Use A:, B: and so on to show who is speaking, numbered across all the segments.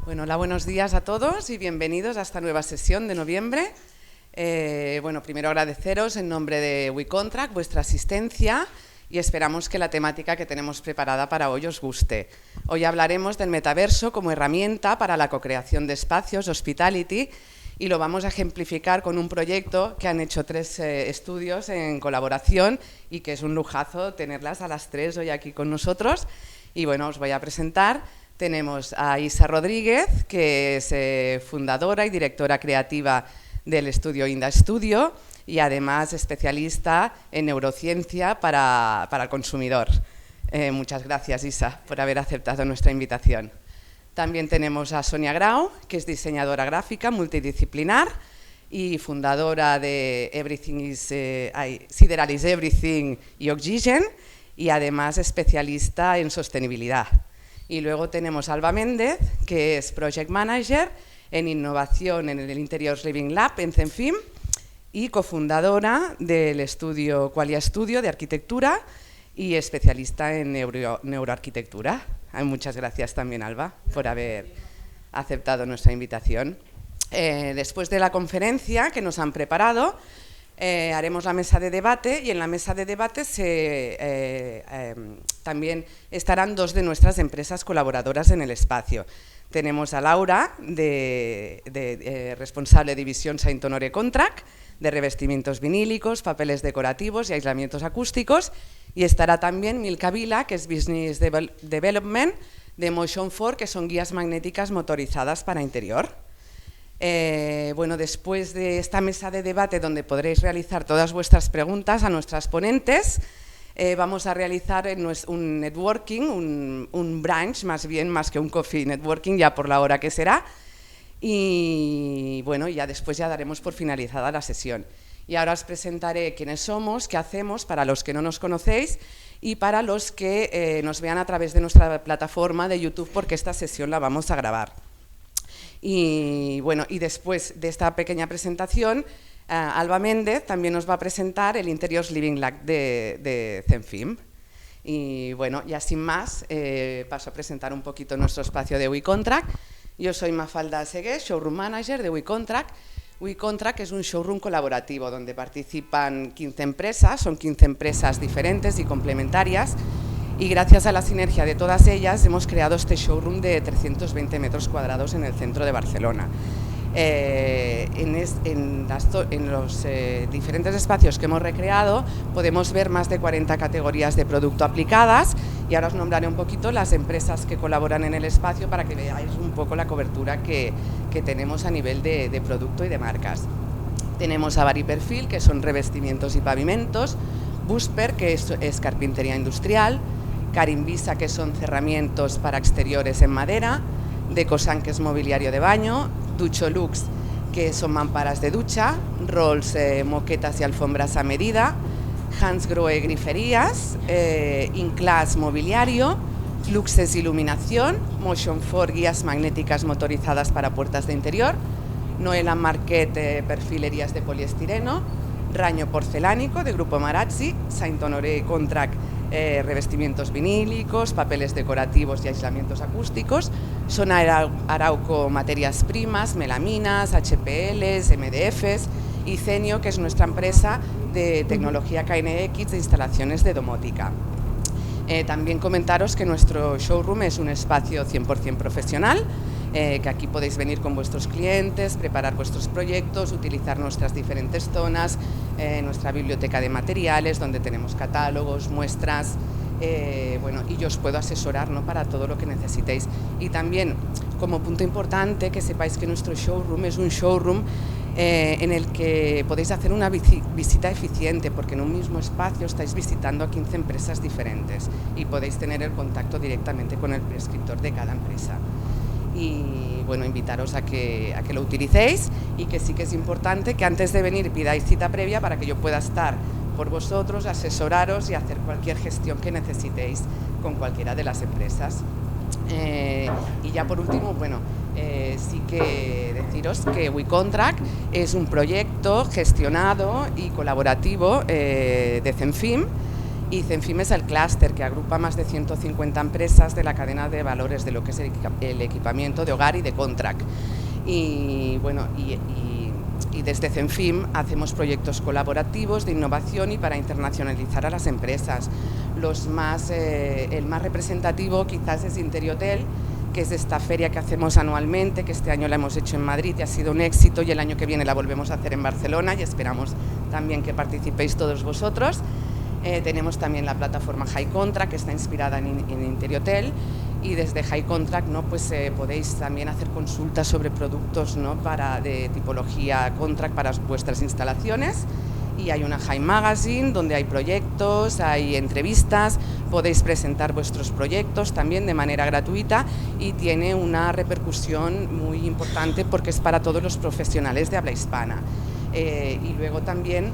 A: Bueno, hola, buenos días a todos y bienvenidos a esta nueva sesión de noviembre. Bueno, primero agradeceros en nombre de WeContract vuestra asistencia y esperamos que la temática que tenemos preparada para hoy os guste. Hoy hablaremos del metaverso como herramienta para la co-creación de espacios, Hospitality, y lo vamos a ejemplificar con un proyecto que han hecho tres estudios en colaboración y que es un lujazo tenerlas a las tres hoy aquí con nosotros. Y bueno, os voy a presentar. Tenemos a Isa Rodríguez, que es fundadora y directora creativa del estudio Inda Studio y además especialista en neurociencia para el consumidor. Muchas gracias, Isa, por haber aceptado nuestra invitación. También tenemos a Sonia Grau, que es diseñadora gráfica multidisciplinar y fundadora de Sideral is Everything y Oxygen, y además especialista en sostenibilidad. Y luego tenemos a Alba Méndez, que es Project Manager en innovación en el Interiors Living Lab en CENFIM y cofundadora del estudio Qualia Studio de arquitectura y especialista en neuroarquitectura. Muchas gracias también, Alba, por haber aceptado nuestra invitación. Después de la conferencia que nos han preparado, haremos la mesa de debate y en la mesa de debate también estarán dos de nuestras empresas colaboradoras en el espacio. Tenemos a Laura, responsable de división Saint Honoré Contract, de revestimientos vinílicos, papeles decorativos y aislamientos acústicos, y estará también Milka Vila, que es Business Development de Motion 4, que son guías magnéticas motorizadas para interior. Bueno, después de esta mesa de debate donde podréis realizar todas vuestras preguntas a nuestras ponentes, vamos a realizar un networking, un brunch más bien, más que un coffee networking, ya por la hora que será. Y bueno, ya después ya daremos por finalizada la sesión. Y ahora os presentaré quiénes somos, qué hacemos, para los que no nos conocéis y para los que nos vean a través de nuestra plataforma de YouTube, porque esta sesión la vamos a grabar. Y bueno, y después de esta pequeña presentación, Alba Méndez también nos va a presentar el Interiors Living Lab de CENFIM. Y bueno, ya sin más, paso a presentar un poquito nuestro espacio de WeContract. Yo soy Mafalda Segué, Showroom Manager de WeContract. WeContract es un showroom colaborativo donde participan 15 empresas, son 15 empresas diferentes y complementarias. Y gracias a la sinergia de todas ellas hemos creado este showroom de 320 metros cuadrados en el centro de Barcelona. En los diferentes espacios que hemos recreado podemos ver más de 40 categorías de producto aplicadas, y ahora os nombraré un poquito las empresas que colaboran en el espacio para que veáis un poco la cobertura que tenemos a nivel de producto y de marcas. Tenemos a Bari Perfil, que son revestimientos y pavimentos; Busper, que es carpintería industrial; Carimbisa, que son cerramientos para exteriores en madera; Decosan, que es mobiliario de baño; Ducholux, que son mamparas de ducha; Rolls, moquetas y alfombras a medida; Hansgrohe, griferías; Inclass, mobiliario; Luxes, iluminación; Motion 4, guías magnéticas motorizadas para puertas de interior; Noelan Marquet, perfilerías de poliestireno; Raño, porcelánico de Grupo Marazzi; Saint Honoré Contract, revestimientos vinílicos, papeles decorativos y aislamientos acústicos; Sona Arauco, materias primas, melaminas, HPLs, MDFs; y Cenio, que es nuestra empresa de tecnología KNX de instalaciones de domótica. También comentaros que nuestro showroom es un espacio 100% profesional, que aquí podéis venir con vuestros clientes, preparar vuestros proyectos, utilizar nuestras diferentes zonas, nuestra biblioteca de materiales, donde tenemos catálogos, muestras, bueno, y yo os puedo asesorar, ¿no?, para todo lo que necesitéis. Y también, como punto importante, que sepáis que nuestro showroom es un showroom en el que podéis hacer una visita eficiente, porque en un mismo espacio estáis visitando a 15 empresas diferentes y podéis tener el contacto directamente con el prescriptor de cada empresa. Y bueno, invitaros a que lo utilicéis, y que sí que es importante que antes de venir pidáis cita previa para que yo pueda estar por vosotros, asesoraros y hacer cualquier gestión que necesitéis con cualquiera de las empresas. Y ya por último, bueno, sí que deciros que WeContract es un proyecto gestionado y colaborativo de CENFIM, Y Zenfim es el clúster que agrupa más de 150 empresas de la cadena de valores de lo que es el equipamiento de hogar y de contract. Y bueno, y desde Zenfim hacemos proyectos colaborativos de innovación y para internacionalizar a las empresas. El más representativo quizás es Interiotel, que es esta feria que hacemos anualmente, que este año la hemos hecho en Madrid y ha sido un éxito, y el año que viene la volvemos a hacer en Barcelona y esperamos también que participéis todos vosotros. Tenemos también la plataforma High Contract, que está inspirada en Interiotel, y desde High Contract, ¿no?, pues podéis también hacer consultas sobre productos, ¿no?, de tipología contract para vuestras instalaciones. Y hay una High Magazine donde hay proyectos, hay entrevistas, podéis presentar vuestros proyectos también de manera gratuita, y tiene una repercusión muy importante porque es para todos los profesionales de habla hispana. Y luego también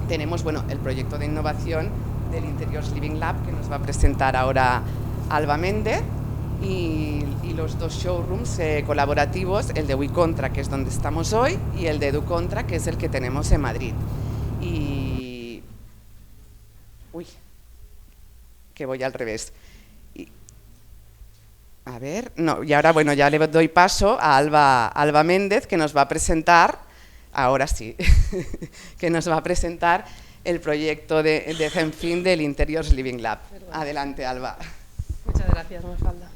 A: tenemos, bueno, el proyecto de innovación del Interiors Living Lab, que nos va a presentar ahora Alba Méndez, y los dos showrooms colaborativos, el de WeContra, que es donde estamos hoy, y el de EduContra, que es el que tenemos en Madrid. Y... uy, que voy al revés. A ver, no, y ahora, bueno, ya le doy paso a Alba Méndez, que nos va a presentar, ahora sí, que nos va a presentar el proyecto de Zenfim del Interiors Living Lab. Adelante, Alba.
B: Muchas gracias, Mafalda.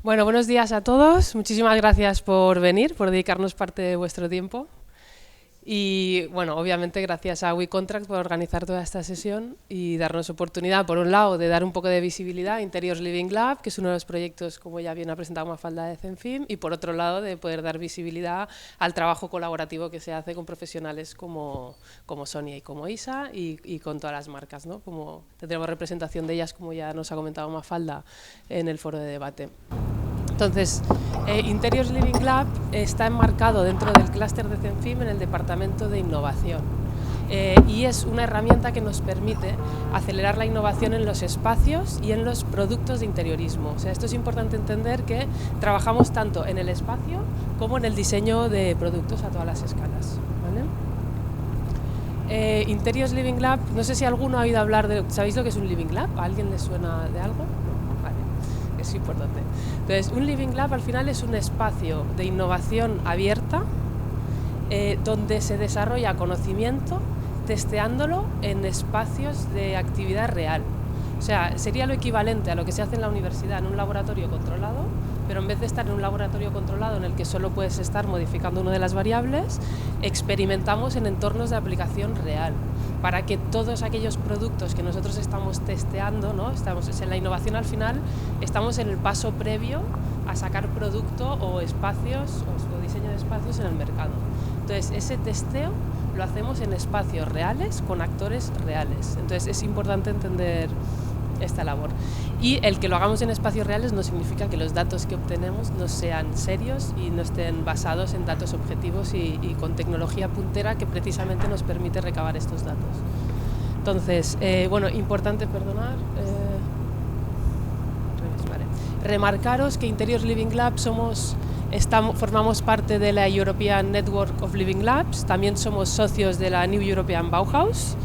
B: Bueno, buenos días a todos. Muchísimas gracias por venir, por dedicarnos parte de vuestro tiempo. Y bueno, obviamente gracias a WeContract por organizar toda esta sesión y darnos oportunidad, por un lado, de dar un poco de visibilidad a Interiors Living Lab, que es uno de los proyectos, como ya bien ha presentado Mafalda, de Zenfim, y por otro lado, de poder dar visibilidad al trabajo colaborativo que se hace con profesionales como Sonia y como Isa, y con todas las marcas, ¿no? Como tendremos representación de ellas, como ya nos ha comentado Mafalda, en el foro de debate. Entonces, Interiors Living Lab está enmarcado dentro del clúster de Zenfim en el departamento de innovación, y es una herramienta que nos permite acelerar la innovación en los espacios y en los productos de interiorismo. O sea, esto es importante entender, que trabajamos tanto en el espacio como en el diseño de productos a todas las escalas, ¿vale? Interiors Living Lab, no sé si alguno ha oído hablar de... ¿Sabéis lo que es un Living Lab? ¿A alguien le suena de algo? Es importante. Entonces, un Living Lab al final es un espacio de innovación abierta, donde se desarrolla conocimiento testeándolo en espacios de actividad real. O sea, sería lo equivalente a lo que se hace en la universidad en un laboratorio controlado, pero en vez de estar en un laboratorio controlado en el que solo puedes estar modificando una de las variables, experimentamos en entornos de aplicación real, para que todos aquellos productos que nosotros estamos testeando, ¿no? Estamos en la innovación, al final estamos en el paso previo a sacar producto o espacios o diseño de espacios en el mercado. Entonces, ese testeo lo hacemos en espacios reales con actores reales. Entonces, es importante entender esta labor. Y el que lo hagamos en espacios reales no significa que los datos que obtenemos no sean serios y no estén basados en datos objetivos y con tecnología puntera que precisamente nos permite recabar estos datos. Entonces, bueno, importante, perdonar, vale. Remarcaros que Interiors Living Lab formamos parte de la European Network of Living Labs, también somos socios de la New European Bauhaus,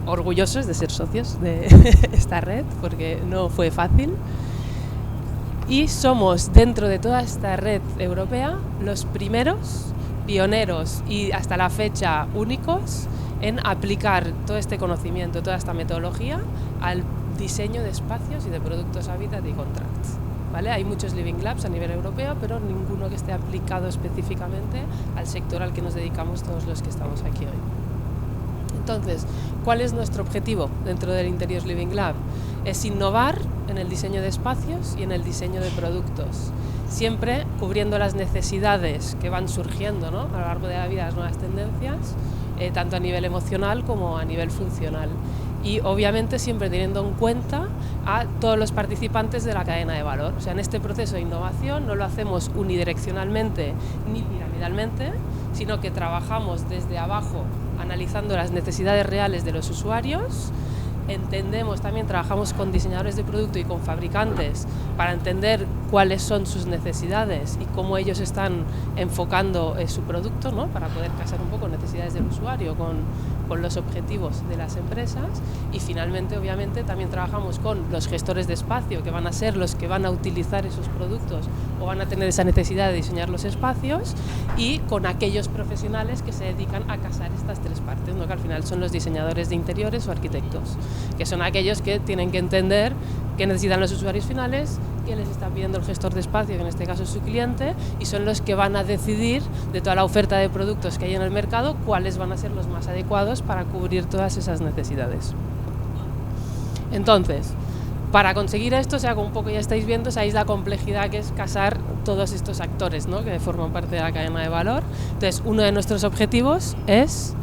B: orgullosos de ser socios de esta red, porque no fue fácil. Y somos, dentro de toda esta red europea, los primeros, pioneros y hasta la fecha únicos en aplicar todo este conocimiento, toda esta metodología al diseño de espacios y de productos Habitat y Contracts, ¿vale? Hay muchos Living Labs a nivel europeo, pero ninguno que esté aplicado específicamente al sector al que nos dedicamos todos los que estamos aquí hoy. Entonces, ¿cuál es nuestro objetivo dentro del Interiors Living Lab? Es innovar en el diseño de espacios y en el diseño de productos, siempre cubriendo las necesidades que van surgiendo, ¿no?, a lo largo de la vida, las nuevas tendencias, tanto a nivel emocional como a nivel funcional. Y obviamente siempre teniendo en cuenta a todos los participantes de la cadena de valor. O sea, en este proceso de innovación no lo hacemos unidireccionalmente ni piramidalmente, sino que trabajamos desde abajo analizando las necesidades reales de los usuarios. Entendemos también, trabajamos con diseñadores de producto y con fabricantes para entender cuáles son sus necesidades y cómo ellos están enfocando su producto, ¿no?, para poder casar un poco necesidades del usuario con los objetivos de las empresas y finalmente, obviamente, también trabajamos con los gestores de espacio, que van a ser los que van a utilizar esos productos o van a tener esa necesidad de diseñar los espacios, y con aquellos profesionales que se dedican a casar estas tres partes, ¿no? Que al final son los diseñadores de interiores o arquitectos, que son aquellos que tienen que entender qué necesitan los usuarios finales, qué les está pidiendo el gestor de espacio, que en este caso es su cliente, y son los que van a decidir de toda la oferta de productos que hay en el mercado cuáles van a ser los más adecuados para cubrir todas esas necesidades. Entonces, para conseguir esto, o sea, como un poco ya estáis viendo, sabéis la complejidad que es casar todos estos actores, ¿no? Que forman parte de la cadena de valor. Entonces, uno de nuestros objetivos es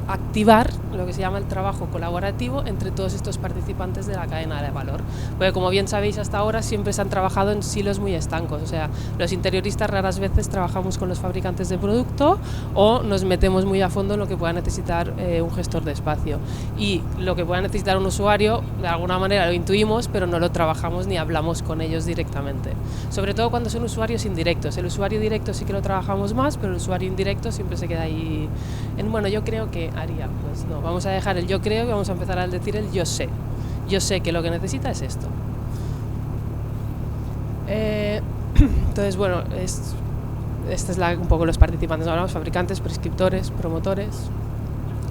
B: activar lo que se llama el trabajo colaborativo entre todos estos participantes de la cadena de valor. Porque como bien sabéis, hasta ahora siempre se han trabajado en silos muy estancos, o sea, los interioristas raras veces trabajamos con los fabricantes de producto o nos metemos muy a fondo en lo que pueda necesitar un gestor de espacio. Y lo que pueda necesitar un usuario, de alguna manera lo intuimos, pero no lo trabajamos ni hablamos con ellos directamente. Sobre todo cuando son usuarios indirectos. El usuario directo sí que lo trabajamos más, pero el usuario indirecto siempre se queda ahí en, bueno, yo creo que haría, pues no, vamos a dejar el yo creo y vamos a empezar a decir el yo sé. Yo sé que lo que necesita es esto. Entonces, bueno, esta es un poco los participantes, hablamos fabricantes, prescriptores, promotores.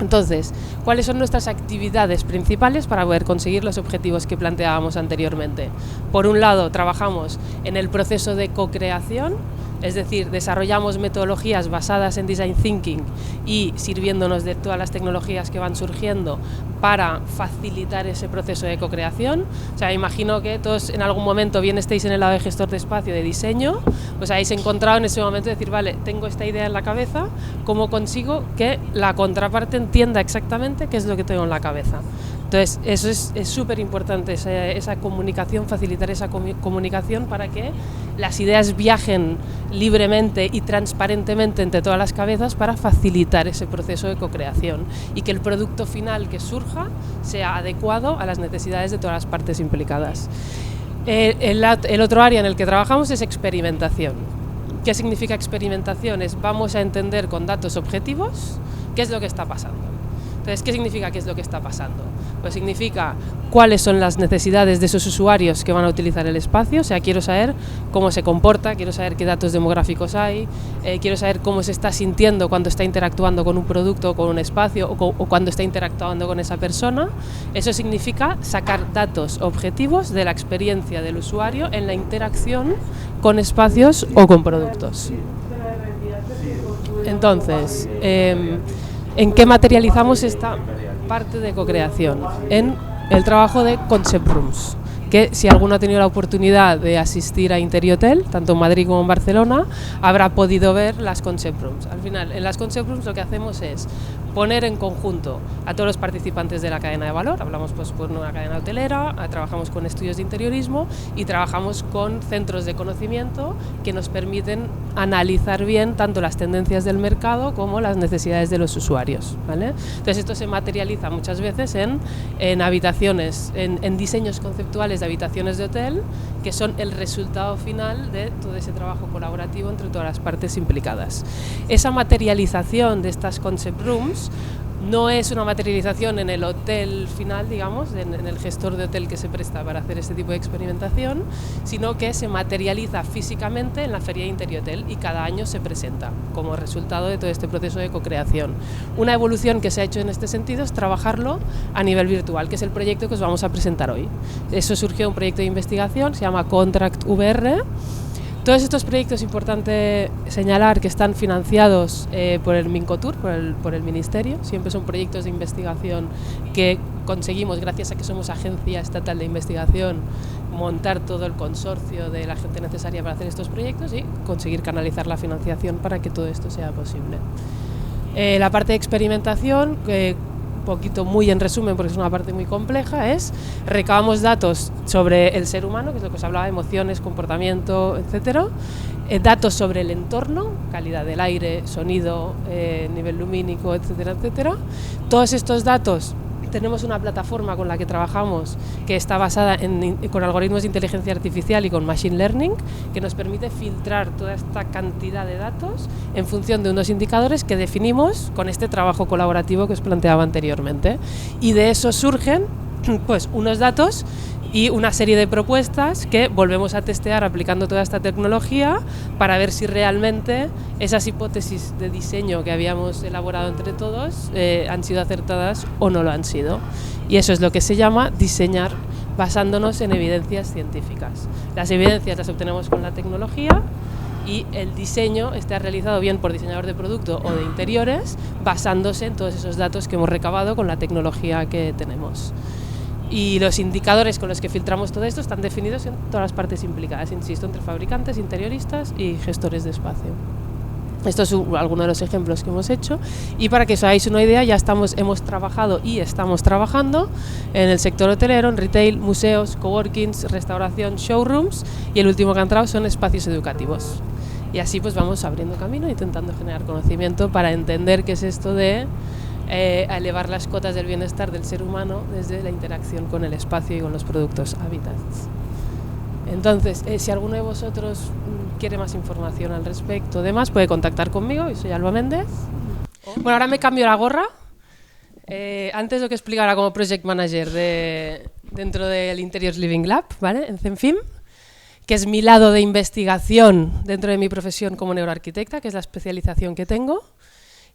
B: Entonces, ¿cuáles son nuestras actividades principales para poder conseguir los objetivos que planteábamos anteriormente? Por un lado, trabajamos en el proceso de co-creación, es decir, desarrollamos metodologías basadas en Design Thinking y sirviéndonos de todas las tecnologías que van surgiendo para facilitar ese proceso de co-creación. O sea, imagino que todos en algún momento, bien estéis en el lado de gestor de espacio, de diseño, pues habéis encontrado en ese momento decir, vale, tengo esta idea en la cabeza, ¿cómo consigo que la contraparte entienda exactamente qué es lo que tengo en la cabeza? Entonces, eso es súper importante, esa comunicación, facilitar esa comunicación para que las ideas viajen libremente y transparentemente entre todas las cabezas para facilitar ese proceso de co-creación y que el producto final que surja sea adecuado a las necesidades de todas las partes implicadas. El otro área en el que trabajamos es experimentación. ¿Qué significa experimentación? Vamos a entender con datos objetivos qué es lo que está pasando. Entonces, ¿qué significa qué es lo que está pasando? Pues significa cuáles son las necesidades de esos usuarios que van a utilizar el espacio, o sea, quiero saber cómo se comporta, quiero saber qué datos demográficos hay, quiero saber cómo se está sintiendo cuando está interactuando con un producto o con un espacio o cuando está interactuando con esa persona. Eso significa sacar datos objetivos de la experiencia del usuario en la interacción con espacios o con productos. Entonces, ¿en qué materializamos esta parte de co-creación? En el trabajo de concept rooms, que si alguno ha tenido la oportunidad de asistir a Interiotel, tanto en Madrid como en Barcelona, habrá podido ver las concept rooms. Al final, en las concept rooms lo que hacemos es poner en conjunto a todos los participantes de la cadena de valor. Hablamos pues por una cadena hotelera, trabajamos con estudios de interiorismo y trabajamos con centros de conocimiento que nos permiten analizar bien tanto las tendencias del mercado como las necesidades de los usuarios, ¿vale? Entonces esto se materializa muchas veces en habitaciones, en diseños conceptuales de habitaciones de hotel, que son el resultado final de todo ese trabajo colaborativo entre todas las partes implicadas. Esa materialización de estas concept rooms no es una materialización en el hotel final, digamos, en el gestor de hotel que se presta para hacer este tipo de experimentación, sino que se materializa físicamente en la Feria de Interiotel y cada año se presenta como resultado de todo este proceso de co-creación. Una evolución que se ha hecho en este sentido es trabajarlo a nivel virtual, que es el proyecto que os vamos a presentar hoy. Eso surgió de un proyecto de investigación, se llama Contract VR. Todos estos proyectos, es importante señalar que están financiados por el Mincotur, por el Ministerio. Siempre son proyectos de investigación que conseguimos, gracias a que somos agencia estatal de investigación, montar todo el consorcio de la gente necesaria para hacer estos proyectos y conseguir canalizar la financiación para que todo esto sea posible. La parte de experimentación, poquito muy en resumen porque es una parte muy compleja, es recabamos datos sobre el ser humano, que es lo que os hablaba, emociones, comportamiento, etcétera, datos sobre el entorno, calidad del aire, sonido, nivel lumínico, etcétera, etcétera. Todos estos datos tenemos una plataforma con la que trabajamos que está basada con algoritmos de inteligencia artificial y con machine learning, que nos permite filtrar toda esta cantidad de datos en función de unos indicadores que definimos con este trabajo colaborativo que os planteaba anteriormente. Y de eso surgen pues unos datos y una serie de propuestas que volvemos a testear aplicando toda esta tecnología para ver si realmente esas hipótesis de diseño que habíamos elaborado entre todos han sido acertadas o no lo han sido. Y eso es lo que se llama diseñar basándonos en evidencias científicas. Las evidencias las obtenemos con la tecnología y el diseño está realizado bien por diseñador de producto o de interiores basándose en todos esos datos que hemos recabado con la tecnología que tenemos. Y los indicadores con los que filtramos todo esto están definidos en todas las partes implicadas, insisto, entre fabricantes, interioristas y gestores de espacio. Estos son algunos de los ejemplos que hemos hecho y para que os hagáis una idea ya hemos trabajado y estamos trabajando en el sector hotelero, en retail, museos, coworkings, restauración, showrooms y el último que ha entrado son espacios educativos. Y así pues vamos abriendo camino, intentando generar conocimiento para entender qué es esto de a elevar las cotas del bienestar del ser humano desde la interacción con el espacio y con los productos hábitats. Entonces, si alguno de vosotros quiere más información al respecto, demás, puede contactar conmigo, yo soy Alba Méndez. Bueno, ahora me cambio la gorra. Antes lo que explicara como Project Manager dentro del Interiors Living Lab, ¿vale? En Zenfim, que es mi lado de investigación dentro de mi profesión como neuroarquitecta, que es la especialización que tengo.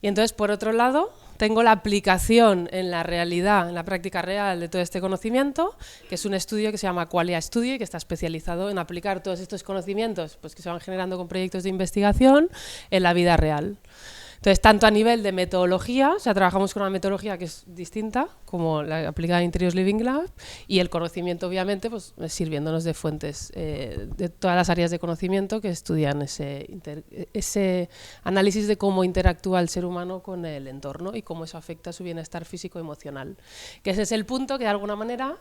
B: Y entonces, por otro lado, tengo la aplicación en la realidad, en la práctica real de todo este conocimiento, que es un estudio que se llama Qualia Studio y que está especializado en aplicar todos estos conocimientos pues, que se van generando con proyectos de investigación en la vida real. Entonces, tanto a nivel de metodología, o sea, trabajamos con una metodología que es distinta, como la aplicada en Interiors Living Lab, y el conocimiento, obviamente, pues sirviéndonos de fuentes de todas las áreas de conocimiento que estudian ese análisis de cómo interactúa el ser humano con el entorno y cómo eso afecta a su bienestar físico-emocional. Que ese es el punto que, de alguna manera,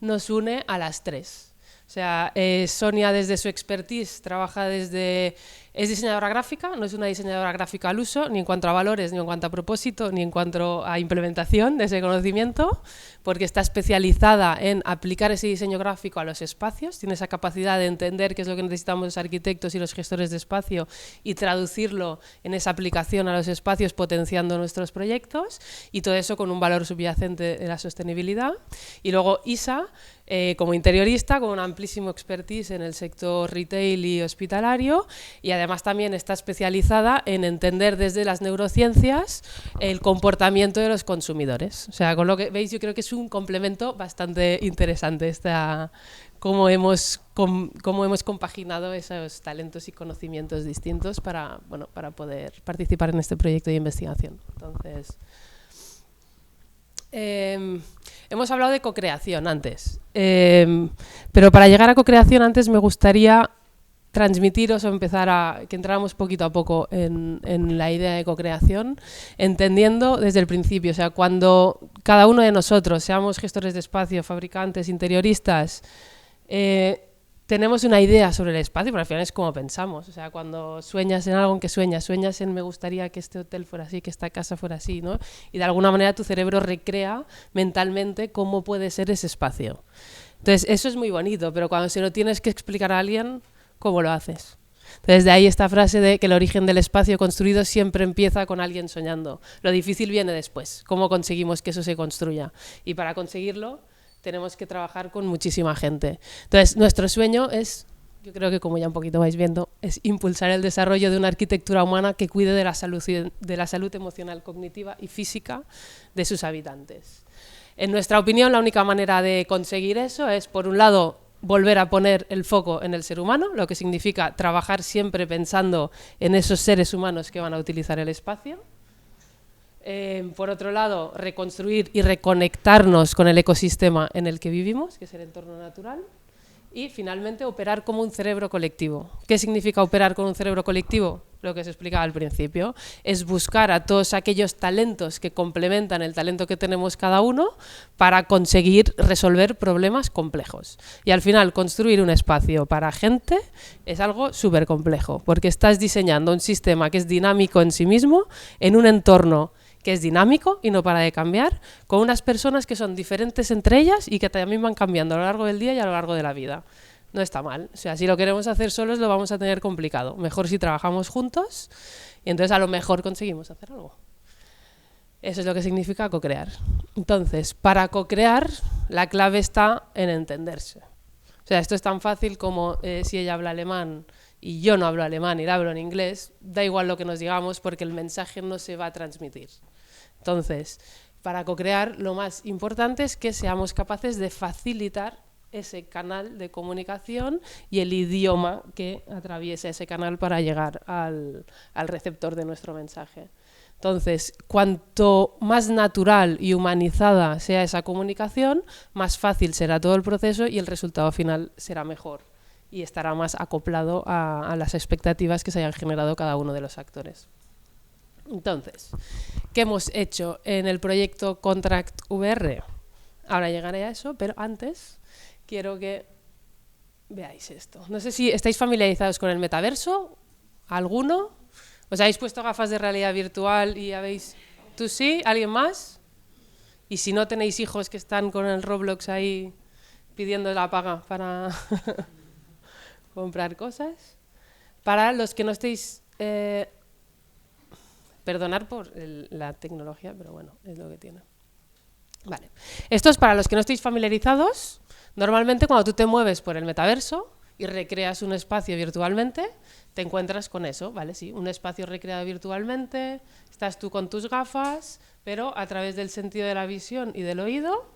B: nos une a las tres. O sea, Sonia desde su expertise trabaja es diseñadora gráfica, no es una diseñadora gráfica al uso, ni en cuanto a valores, ni en cuanto a propósito, ni en cuanto a implementación de ese conocimiento, porque está especializada en aplicar ese diseño gráfico a los espacios, tiene esa capacidad de entender qué es lo que necesitamos los arquitectos y los gestores de espacio y traducirlo en esa aplicación a los espacios potenciando nuestros proyectos y todo eso con un valor subyacente de la sostenibilidad. Y luego Isa, como interiorista, con un amplísimo expertise en el sector retail y hospitalario y además también está especializada en entender desde las neurociencias el comportamiento de los consumidores. O sea, con lo que veis yo creo que es un complemento bastante interesante cómo hemos compaginado esos talentos y conocimientos distintos para poder participar en este proyecto de investigación. Entonces, hemos hablado de cocreación antes, pero para llegar a cocreación antes me gustaría transmitiros o empezar a que entráramos poquito a poco en la idea de cocreación, entendiendo desde el principio, o sea, cuando cada uno de nosotros, seamos gestores de espacio, fabricantes, interioristas, tenemos una idea sobre el espacio, pero al final es como pensamos, o sea, cuando sueñas en algo en que sueñas en me gustaría que este hotel fuera así, que esta casa fuera así, ¿no? Y de alguna manera tu cerebro recrea mentalmente cómo puede ser ese espacio. Entonces, eso es muy bonito, pero cuando se lo tienes que explicar a alguien, ¿cómo lo haces? Entonces, de ahí esta frase de que el origen del espacio construido siempre empieza con alguien soñando. Lo difícil viene después, cómo conseguimos que eso se construya. Y para conseguirlo tenemos que trabajar con muchísima gente. Entonces, nuestro sueño es, yo creo que como ya un poquito vais viendo, es impulsar el desarrollo de una arquitectura humana que cuide de la salud emocional, cognitiva y física de sus habitantes. En nuestra opinión, la única manera de conseguir eso es, por un lado, volver a poner el foco en el ser humano, lo que significa trabajar siempre pensando en esos seres humanos que van a utilizar el espacio. Por otro lado, reconstruir y reconectarnos con el ecosistema en el que vivimos, que es el entorno natural. Y finalmente, operar como un cerebro colectivo. ¿Qué significa operar con un cerebro colectivo? Lo que os explicaba al principio, es buscar a todos aquellos talentos que complementan el talento que tenemos cada uno para conseguir resolver problemas complejos. Y al final, construir un espacio para gente es algo súper complejo, porque estás diseñando un sistema que es dinámico en sí mismo, en un entorno que es dinámico y no para de cambiar, con unas personas que son diferentes entre ellas y que también van cambiando a lo largo del día y a lo largo de la vida. No está mal. O sea, si lo queremos hacer solos lo vamos a tener complicado. Mejor si trabajamos juntos y entonces a lo mejor conseguimos hacer algo. Eso es lo que significa co-crear. Entonces, para co-crear, la clave está en entenderse. O sea, esto es tan fácil como si ella habla alemán y yo no hablo alemán y la hablo en inglés, da igual lo que nos digamos porque el mensaje no se va a transmitir. Entonces, para co-crear, lo más importante es que seamos capaces de facilitar ese canal de comunicación y el idioma que atraviesa ese canal para llegar al receptor de nuestro mensaje. Entonces, cuanto más natural y humanizada sea esa comunicación, más fácil será todo el proceso y el resultado final será mejor y estará más acoplado a las expectativas que se hayan generado cada uno de los actores. Entonces, ¿qué hemos hecho en el proyecto Contract VR? Ahora llegaré a eso, pero antes quiero que veáis esto. No sé si estáis familiarizados con el metaverso, ¿alguno? ¿Os habéis puesto gafas de realidad virtual y habéis...? ¿Tú sí? ¿Alguien más? Y si no tenéis hijos que están con el Roblox ahí pidiendo la paga para comprar cosas. Para los que no estéis... perdonar por la tecnología, pero bueno, es lo que tiene. Vale. Esto es para los que no estéis familiarizados. Normalmente cuando tú te mueves por el metaverso y recreas un espacio virtualmente, te encuentras con eso, ¿vale? Sí, un espacio recreado virtualmente, estás tú con tus gafas, pero a través del sentido de la visión y del oído,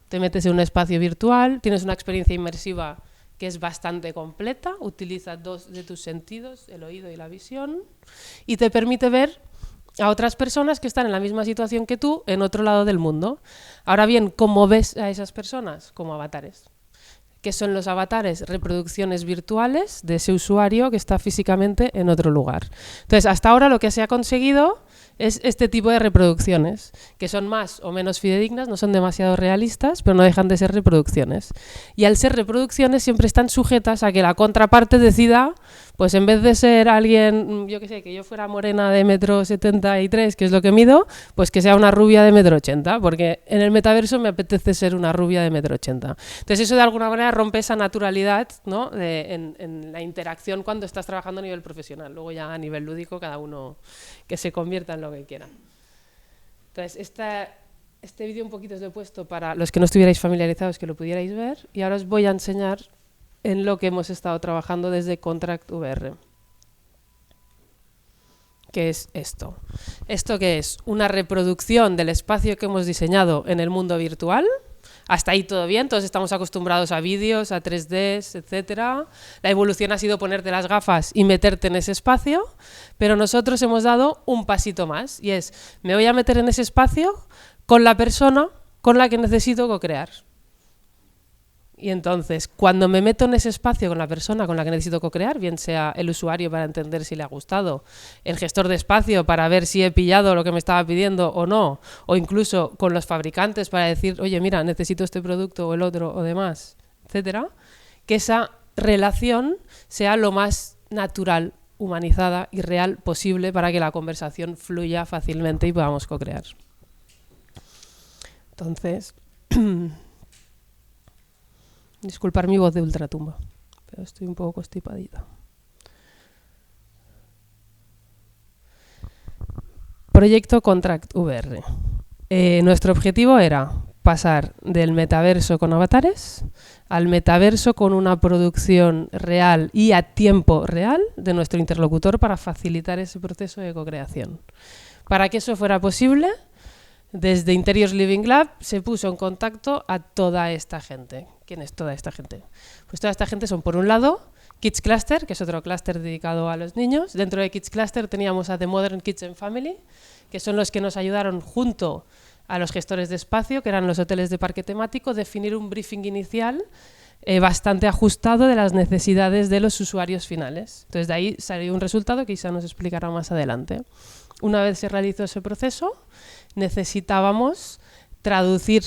B: te metes en un espacio virtual, tienes una experiencia inmersiva que es bastante completa, utiliza 2 de tus sentidos, el oído y la visión, y te permite ver a otras personas que están en la misma situación que tú en otro lado del mundo. Ahora bien, ¿cómo ves a esas personas? Como avatares. ¿Qué son los avatares? Reproducciones virtuales de ese usuario que está físicamente en otro lugar. Entonces, hasta ahora lo que se ha conseguido es este tipo de reproducciones, que son más o menos fidedignas, no son demasiado realistas, pero no dejan de ser reproducciones. Y al ser reproducciones siempre están sujetas a que la contraparte decida, pues en vez de ser alguien, yo qué sé, que yo fuera morena de 1,73 m, que es lo que mido, pues que sea una rubia de 1,80 m, porque en el metaverso me apetece ser una rubia de 1,80 m. Entonces eso de alguna manera rompe esa naturalidad, ¿no? en la interacción cuando estás trabajando a nivel profesional. Luego ya a nivel lúdico cada uno que se convierta en lo que quiera. Entonces este vídeo un poquito os lo he puesto para los que no estuvierais familiarizados que lo pudierais ver y ahora os voy a enseñar en lo que hemos estado trabajando desde Contract VR. ¿Qué es esto? ¿Esto qué es? Una reproducción del espacio que hemos diseñado en el mundo virtual. Hasta ahí todo bien, todos estamos acostumbrados a vídeos, a 3Ds, etcétera. La evolución ha sido ponerte las gafas y meterte en ese espacio, pero nosotros hemos dado un pasito más y es, me voy a meter en ese espacio con la persona con la que necesito co-crear. Y entonces, cuando me meto en ese espacio con la persona con la que necesito co-crear, bien sea el usuario para entender si le ha gustado, el gestor de espacio para ver si he pillado lo que me estaba pidiendo o no, o incluso con los fabricantes para decir, oye, mira, necesito este producto o el otro o demás, etcétera, que esa relación sea lo más natural, humanizada y real posible para que la conversación fluya fácilmente y podamos co-crear. Entonces... Disculpar mi voz de ultratumba, pero estoy un poco constipadita. Proyecto Contract VR. Nuestro objetivo era pasar del metaverso con avatares al metaverso con una producción real y a tiempo real de nuestro interlocutor para facilitar ese proceso de co-creación. Para que eso fuera posible, desde Interiors Living Lab se puso en contacto a toda esta gente. ¿Quién es toda esta gente? Pues toda esta gente son, por un lado, Kids Cluster, que es otro clúster dedicado a los niños. Dentro de Kids Cluster teníamos a The Modern Kids and Family, que son los que nos ayudaron junto a los gestores de espacio, que eran los hoteles de parque temático, definir un briefing inicial bastante ajustado de las necesidades de los usuarios finales. Entonces de ahí salió un resultado que Isa nos explicará más adelante. Una vez se realizó ese proceso, necesitábamos traducir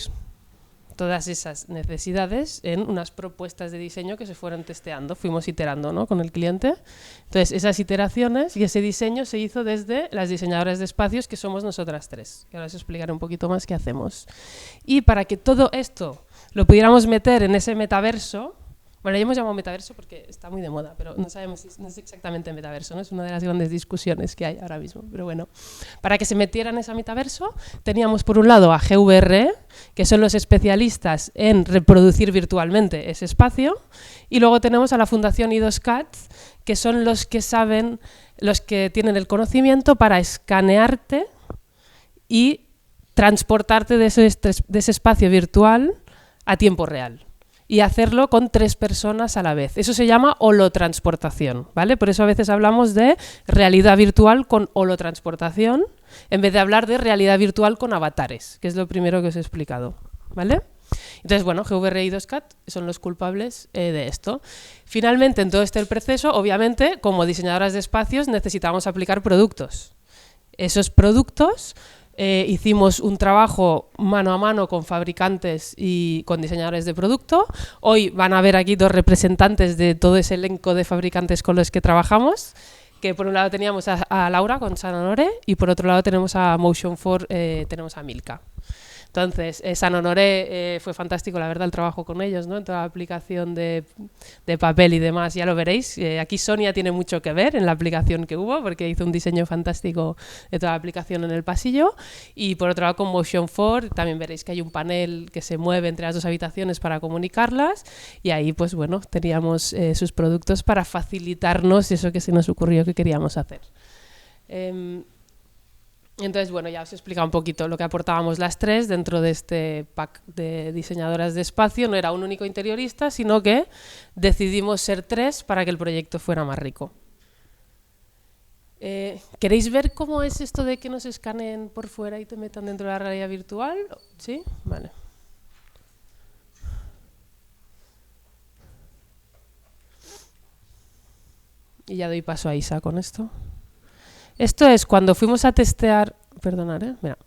B: todas esas necesidades en unas propuestas de diseño que se fueron testeando, fuimos iterando, ¿no?, con el cliente. Entonces, esas iteraciones y ese diseño se hizo desde las diseñadoras de espacios, que somos nosotras tres. Y ahora os explicaré un poquito más qué hacemos. Y para que todo esto lo pudiéramos meter en ese metaverso, bueno, ya hemos llamado metaverso porque está muy de moda, pero no sabemos, no es exactamente metaverso, ¿no? Es una de las grandes discusiones que hay ahora mismo. Pero bueno, para que se metiera en ese metaverso, teníamos por un lado a GVR, que son los especialistas en reproducir virtualmente ese espacio, y luego tenemos a la Fundación I2CAT, que son los que saben, los que tienen el conocimiento para escanearte y transportarte de ese espacio virtual a tiempo real. Y hacerlo con 3 personas a la vez. Eso se llama holotransportación, ¿vale? Por eso a veces hablamos de realidad virtual con holotransportación, en vez de hablar de realidad virtual con avatares, que es lo primero que os he explicado, ¿vale? Entonces, bueno, GVR y I2CAT son los culpables de esto. Finalmente, en todo este proceso, obviamente, como diseñadoras de espacios, necesitamos aplicar productos. Esos productos... hicimos un trabajo mano a mano con fabricantes y con diseñadores de producto. Hoy van a ver aquí 2 representantes de todo ese elenco de fabricantes con los que trabajamos, que por un lado teníamos a Laura con San Honoré y por otro lado tenemos a Motion 4, tenemos a Milka. Entonces, San Honoré fue fantástico, la verdad, el trabajo con ellos, ¿no?, en toda la aplicación de papel y demás, ya lo veréis. Aquí Sonia tiene mucho que ver en la aplicación que hubo, porque hizo un diseño fantástico de toda la aplicación en el pasillo. Y por otro lado, con Motion 4, también veréis que hay un panel que se mueve entre las 2 habitaciones para comunicarlas. Y ahí, pues bueno, teníamos sus productos para facilitarnos eso que se nos ocurrió que queríamos hacer. Entonces, bueno, ya os he explicado un poquito lo que aportábamos las 3 dentro de este pack de diseñadoras de espacio. No era un único interiorista, sino que decidimos ser 3 para que el proyecto fuera más rico. ¿Queréis ver cómo es esto de que nos escaneen por fuera y te metan dentro de la realidad virtual? ¿Sí? Vale. Y ya doy paso a Isa con esto. Esto es cuando fuimos a testear, mira,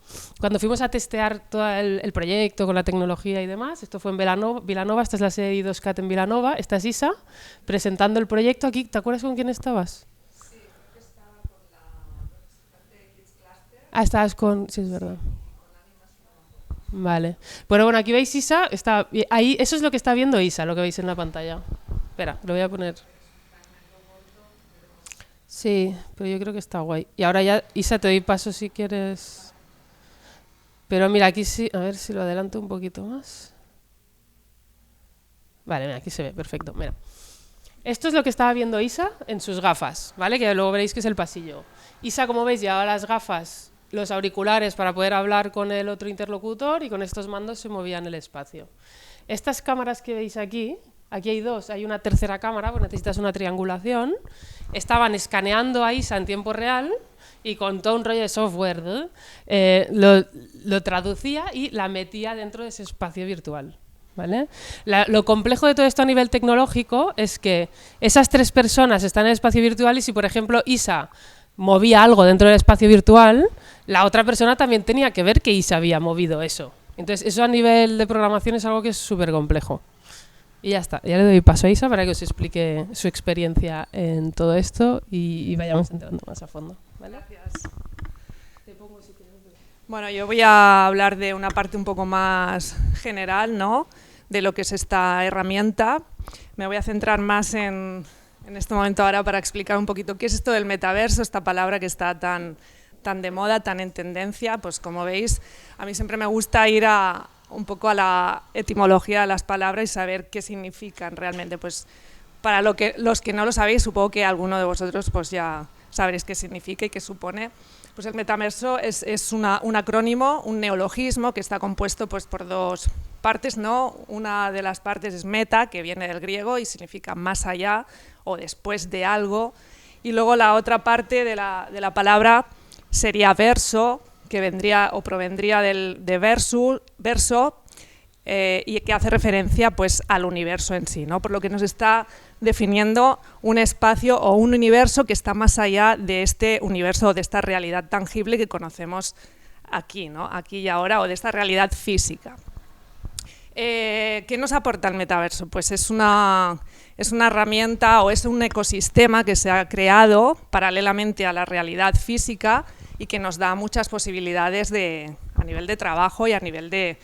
B: cuando fuimos a testear todo el proyecto con la tecnología y demás. Esto fue en Vilanova, esta es la sede I2CAT en Vilanova, esta es Isa, presentando el proyecto aquí. ¿Te acuerdas con quién estabas?
A: Sí, creo que estaba con la representante de Kids Cluster.
B: Ah, estabas con... sí, es verdad. Vale. Bueno, aquí veis Isa, está ahí, eso es lo que está viendo Isa, lo que veis en la pantalla. Espera, lo voy a poner... Sí, pero yo creo que está guay. Y ahora ya, Isa, te doy paso si quieres. Pero mira, aquí sí, a ver si lo adelanto un poquito más. Vale, mira, aquí se ve, perfecto. Mira. Esto es lo que estaba viendo Isa en sus gafas, ¿vale? Que luego veréis que es el pasillo. Isa, como veis, llevaba las gafas, los auriculares para poder hablar con el otro interlocutor y con estos mandos se movía en el espacio. Estas cámaras que veis aquí hay 2, hay una tercera cámara, pues necesitas una triangulación. Estaban escaneando a Isa en tiempo real y con todo un rollo de software, ¿no? Lo traducía y la metía dentro de ese espacio virtual, ¿vale? Lo complejo de todo esto a nivel tecnológico es que esas 3 personas están en el espacio virtual y si, por ejemplo, Isa movía algo dentro del espacio virtual, la otra persona también tenía que ver que Isa había movido eso. Entonces, eso a nivel de programación es algo que es súper complejo. Y ya está, ya le doy paso a Isa para que os explique su experiencia en todo esto y vayamos entrando más a fondo. ¿Vale?
C: Gracias. Te pongo si quieres. Bueno, yo voy a hablar de una parte un poco más general, ¿no?, de lo que es esta herramienta. Me voy a centrar más en este momento ahora para explicar un poquito qué es esto del metaverso, esta palabra que está tan de moda, tan en tendencia. Pues como veis, a mí siempre me gusta ir un poco a la etimología de las palabras y saber qué significan realmente. Pues para los que no lo sabéis, supongo que alguno de vosotros pues ya sabréis qué significa y qué supone. Pues el metaverso es un acrónimo, un neologismo que está compuesto pues por 2 partes, ¿no? Una de las partes es meta, que viene del griego y significa más allá o después de algo, y luego la otra parte de la palabra sería verso, que vendría o provendría de verso, y que hace referencia pues al universo en sí, ¿no? Por lo que nos está definiendo un espacio o un universo que está más allá de este universo o de esta realidad tangible que conocemos aquí, ¿no?, aquí y ahora, o de esta realidad física. ¿Qué nos aporta el metaverso? Pues es una herramienta o es un ecosistema que se ha creado paralelamente a la realidad física y que nos da muchas posibilidades a nivel de trabajo y a nivel de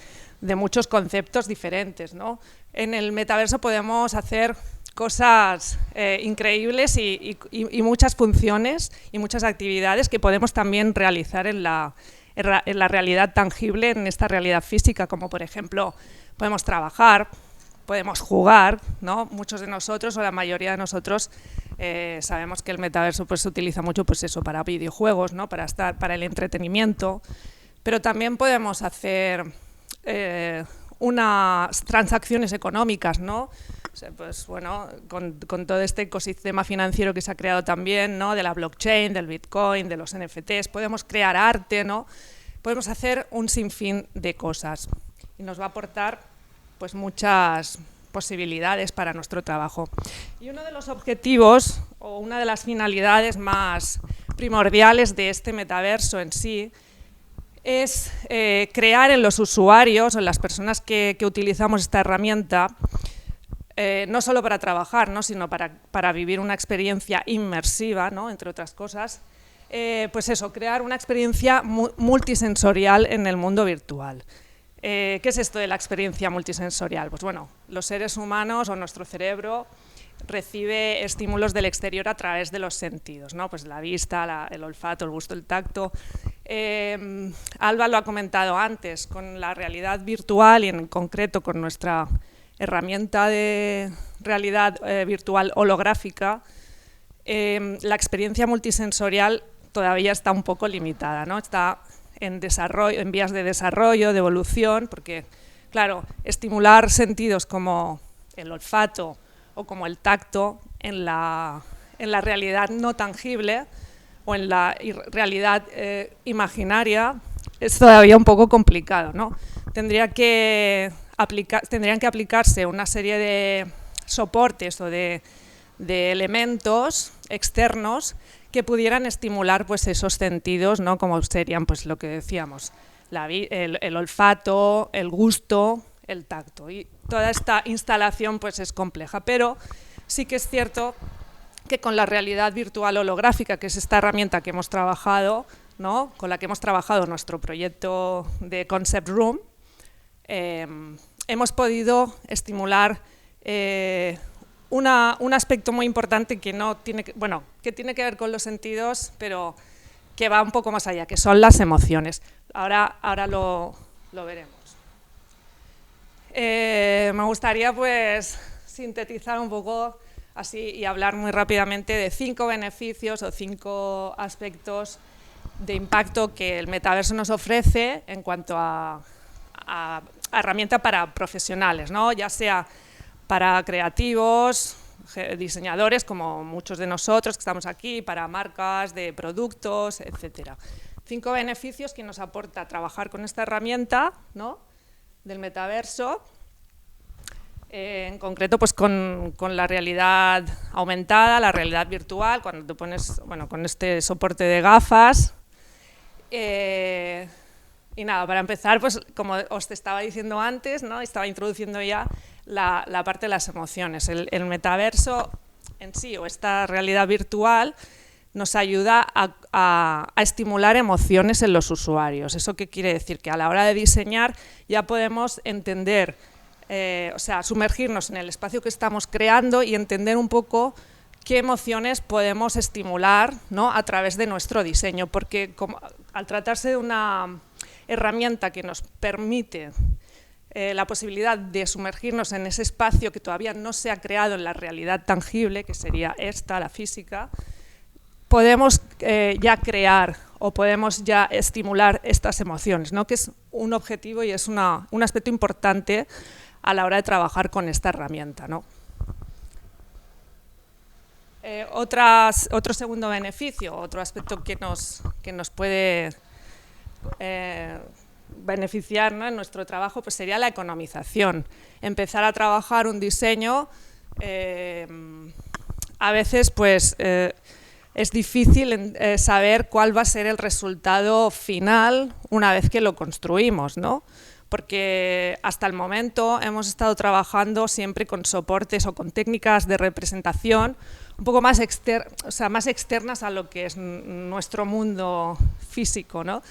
C: muchos conceptos diferentes, ¿no? En el metaverso podemos hacer cosas increíbles y muchas funciones y muchas actividades que podemos también realizar en la realidad tangible, en esta realidad física, como por ejemplo podemos trabajar, podemos jugar, ¿no? Muchos de nosotros o la mayoría de nosotros sabemos que el metaverso pues, se utiliza mucho pues eso, para videojuegos, ¿no? Para el entretenimiento, pero también podemos hacer unas transacciones económicas, ¿no? O sea, pues, bueno, con todo este ecosistema financiero que se ha creado también, ¿no? De la blockchain, del Bitcoin, de los NFTs, podemos crear arte, ¿no? Podemos hacer un sinfín de cosas y nos va a aportar pues, muchas posibilidades para nuestro trabajo. Y uno de los objetivos o una de las finalidades más primordiales de este metaverso en sí es crear en los usuarios, en las personas que utilizamos esta herramienta, no solo para trabajar, ¿no? Sino para vivir una experiencia inmersiva, ¿no? Entre otras cosas, pues eso, crear una experiencia multisensorial en el mundo virtual. ¿Qué es esto de la experiencia multisensorial? Pues bueno, los seres humanos o nuestro cerebro recibe estímulos del exterior a través de los sentidos, ¿no? Pues la vista, el olfato, el gusto, el tacto. Alba lo ha comentado antes, con la realidad virtual y en concreto con nuestra herramienta de realidad virtual holográfica, la experiencia multisensorial todavía está un poco limitada, ¿no? Está en desarrollo, en vías de desarrollo, de evolución, porque, claro, estimular sentidos como el olfato o como el tacto en la realidad no tangible o en la realidad imaginaria es todavía un poco complicado, ¿no? Tendrían que aplicarse una serie de soportes o de elementos externos que pudieran estimular pues, esos sentidos, ¿no? Como serían pues, lo que decíamos, el olfato, el gusto, el tacto. Y toda esta instalación pues, es compleja, pero sí que es cierto que con la realidad virtual holográfica, que es esta herramienta que hemos trabajado, ¿no? Con la que hemos trabajado nuestro proyecto de Concept Room, hemos podido estimular un aspecto muy importante que que tiene que ver con los sentidos, pero que va un poco más allá, que son las emociones. Ahora lo veremos. Me gustaría pues sintetizar un poco así y hablar muy rápidamente de 5 beneficios o 5 aspectos de impacto que el metaverso nos ofrece en cuanto a herramienta para profesionales, ¿no? Ya sea para creativos, diseñadores, como muchos de nosotros que estamos aquí, para marcas de productos, etc. 5 beneficios que nos aporta trabajar con esta herramienta, ¿no? Del metaverso, en concreto pues con la realidad aumentada, la realidad virtual, cuando te pones con este soporte de gafas. Y nada, para empezar, pues como os estaba diciendo antes, ¿no? Estaba introduciendo ya la parte de las emociones. El metaverso en sí, o esta realidad virtual, nos ayuda a estimular emociones en los usuarios. ¿Eso qué quiere decir? Que a la hora de diseñar ya podemos entender, o sea, sumergirnos en el espacio que estamos creando y entender un poco qué emociones podemos estimular, ¿no? A través de nuestro diseño, porque al tratarse de una herramienta que nos permite la posibilidad de sumergirnos en ese espacio que todavía no se ha creado en la realidad tangible, que sería la física, podemos ya crear o podemos ya estimular estas emociones, ¿no? Que es un objetivo y es un aspecto importante a la hora de trabajar con esta herramienta, ¿no? Otro segundo beneficio, otro aspecto que nos puede beneficiar, ¿no? En nuestro trabajo, pues sería la economización. Empezar a trabajar un diseño, a veces pues, es difícil saber cuál va a ser el resultado final una vez que lo construimos, ¿no? porque hasta el momento hemos estado trabajando siempre con soportes o con técnicas de representación un poco más, más externas a lo que es nuestro mundo físico, ¿no?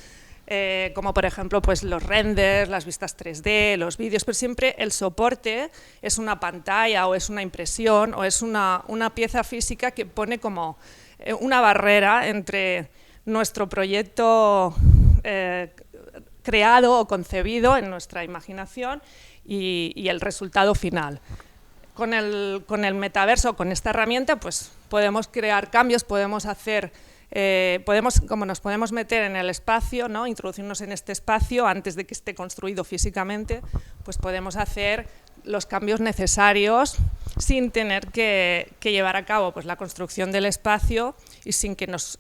C: Como por ejemplo pues los renders, las vistas 3D, los vídeos, pero siempre el soporte es una pantalla o es una impresión o es una pieza física que pone como una barrera entre nuestro proyecto creado o concebido en nuestra imaginación y el resultado final. Con el metaverso, con esta herramienta, pues podemos crear cambios, podemos hacer, como nos podemos meter en el espacio, ¿no? Introducirnos en este espacio antes de que esté construido físicamente, pues podemos hacer los cambios necesarios sin tener que llevar a cabo pues, la construcción del espacio y sin que nos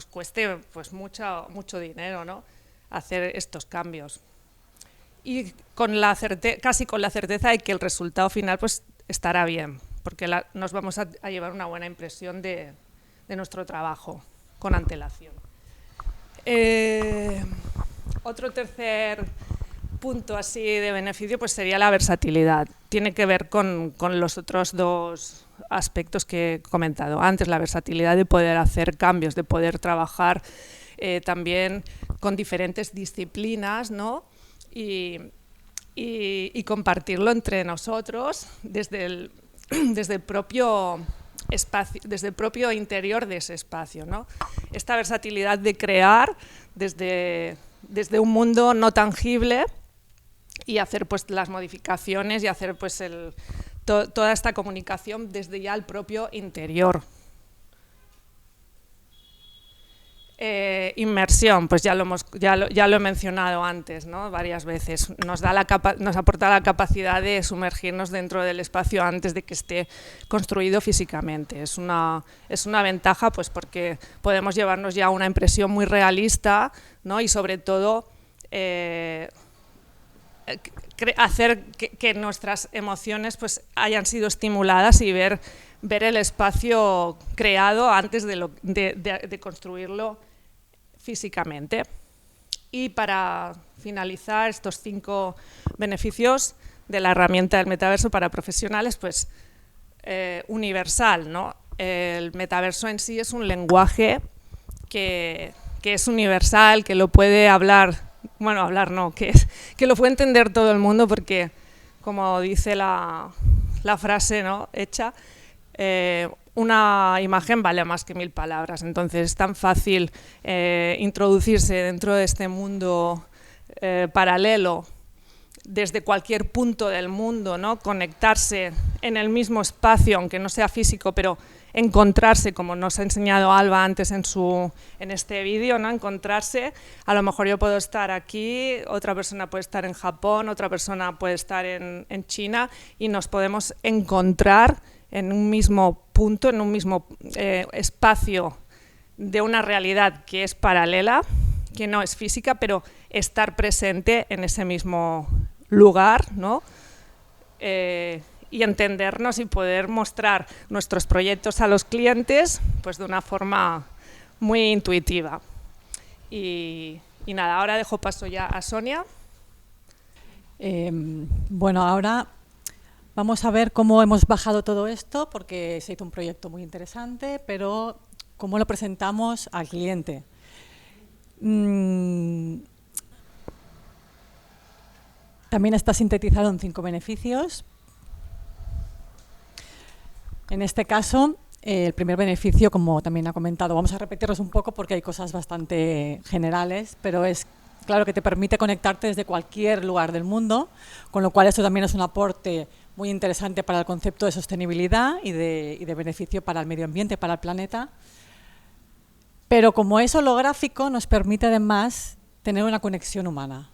C: cueste pues, mucho dinero, ¿no? Hacer estos cambios. Y casi con la certeza de que el resultado final pues, estará bien, porque nos vamos a llevar una buena impresión de nuestro trabajo con antelación. Otro tercer punto así de beneficio pues, sería la versatilidad. Tiene que ver con los otros dos aspectos que he comentado antes, la versatilidad de poder hacer cambios, de poder trabajar también con diferentes disciplinas, ¿no? Y compartirlo entre nosotros desde el propio espacio, desde el propio interior de ese espacio, ¿no? Esta versatilidad de crear desde un mundo no tangible y hacer pues, las modificaciones y hacer pues, toda esta comunicación desde ya el propio interior. Inmersión, pues ya lo he mencionado antes, ¿no? Varias veces. Nos aporta la capacidad de sumergirnos dentro del espacio antes de que esté construido físicamente. Es una ventaja pues, porque podemos llevarnos ya una impresión muy realista, ¿no? Y sobre todo hacer que nuestras emociones pues, hayan sido estimuladas y ver el espacio creado antes de construirlo físicamente. Y para finalizar estos 5 beneficios de la herramienta del metaverso para profesionales, pues universal, ¿no? El metaverso en sí es un lenguaje que es universal, que lo puede hablar, bueno, hablar no, que lo puede entender todo el mundo porque, como dice la frase, ¿no? Hecha, una imagen vale más que 1000 palabras, entonces es tan fácil introducirse dentro de este mundo paralelo desde cualquier punto del mundo, ¿no? Conectarse en el mismo espacio, aunque no sea físico, pero encontrarse, como nos ha enseñado Alba antes en este vídeo, ¿no? Encontrarse, a lo mejor yo puedo estar aquí, otra persona puede estar en Japón, otra persona puede estar en China y nos podemos encontrar en un mismo punto, en un mismo espacio de una realidad que es paralela, que no es física, pero estar presente en ese mismo lugar, ¿no? Y entendernos y poder mostrar nuestros proyectos a los clientes pues, de una forma muy intuitiva. Y nada, ahora dejo paso ya a Sonia.
D: Bueno, ahora vamos a ver cómo hemos bajado todo esto, porque se hizo un proyecto muy interesante, pero cómo lo presentamos al cliente. También está sintetizado en 5 beneficios. En este caso, el primer beneficio, como también ha comentado, vamos a repetirlos un poco porque hay cosas bastante generales, pero es claro que te permite conectarte desde cualquier lugar del mundo, con lo cual esto también es un aporte muy interesante para el concepto de sostenibilidad y de beneficio para el medio ambiente, para el planeta. Pero como es holográfico, nos permite además tener una conexión humana.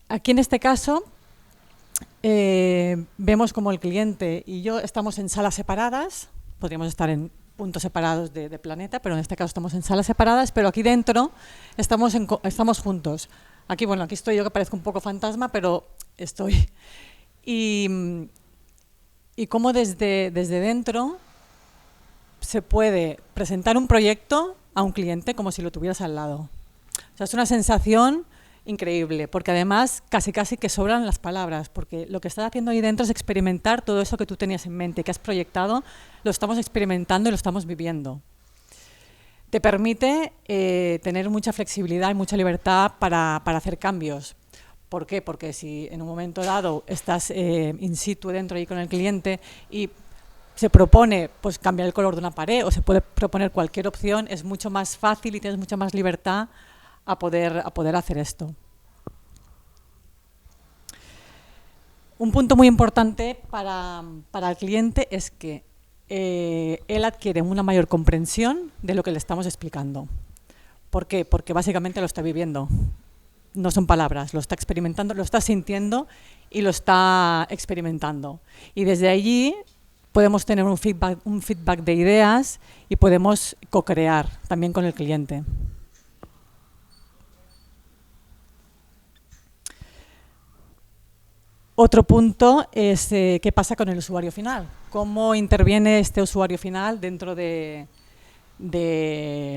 D: Aquí en este caso vemos como el cliente y yo estamos en salas separadas, podríamos estar en puntos separados de planeta, pero en este caso estamos en salas separadas, pero aquí dentro estamos juntos. Aquí, bueno, aquí estoy yo que parezco un poco fantasma, pero estoy. Y cómo desde dentro se puede presentar un proyecto a un cliente como si lo tuvieras al lado. O sea, es una sensación increíble, porque además casi que sobran las palabras, porque lo que estás haciendo ahí dentro es experimentar todo eso que tú tenías en mente, que has proyectado, lo estamos experimentando y lo estamos viviendo. Te permite tener mucha flexibilidad y mucha libertad para hacer cambios. ¿Por qué? Porque si en un momento dado estás in situ dentro ahí con el cliente y se propone pues cambiar el color de una pared o se puede proponer cualquier opción, es mucho más fácil y tienes mucha más libertad a poder hacer esto. Un punto muy importante para el cliente es que él adquiere una mayor comprensión de lo que le estamos explicando. ¿Por qué? Porque básicamente lo está viviendo. No son palabras, lo está experimentando, lo está sintiendo y lo está experimentando. Y desde allí podemos tener un feedback de ideas y podemos co-crear también con el cliente. Otro punto es qué pasa con el usuario final, cómo interviene este usuario final dentro del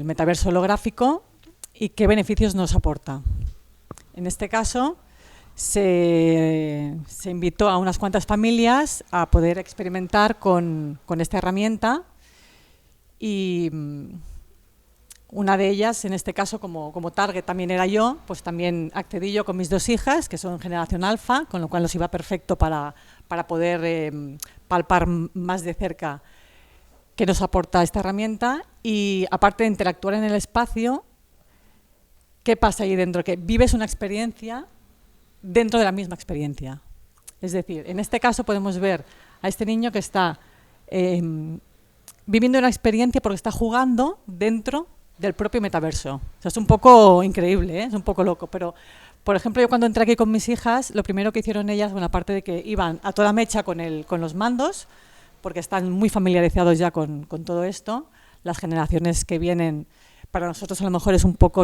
D: metaverso holográfico y qué beneficios nos aporta. En este caso, se invitó a unas cuantas familias a poder experimentar con esta herramienta y una de ellas, en este caso como target también era yo, pues también accedí yo con mis 2 hijas, que son generación alfa, con lo cual nos iba perfecto para poder palpar más de cerca qué nos aporta esta herramienta y aparte de interactuar en el espacio, ¿qué pasa ahí dentro? Que vives una experiencia dentro de la misma experiencia. Es decir, en este caso podemos ver a este niño que está viviendo una experiencia porque está jugando dentro del propio metaverso. O sea, es un poco increíble, ¿eh? Es un poco loco, pero por ejemplo yo cuando entré aquí con mis hijas, lo primero que hicieron ellas, bueno, aparte de que iban a toda mecha con los mandos, porque están muy familiarizados ya con todo esto, las generaciones que vienen, para nosotros a lo mejor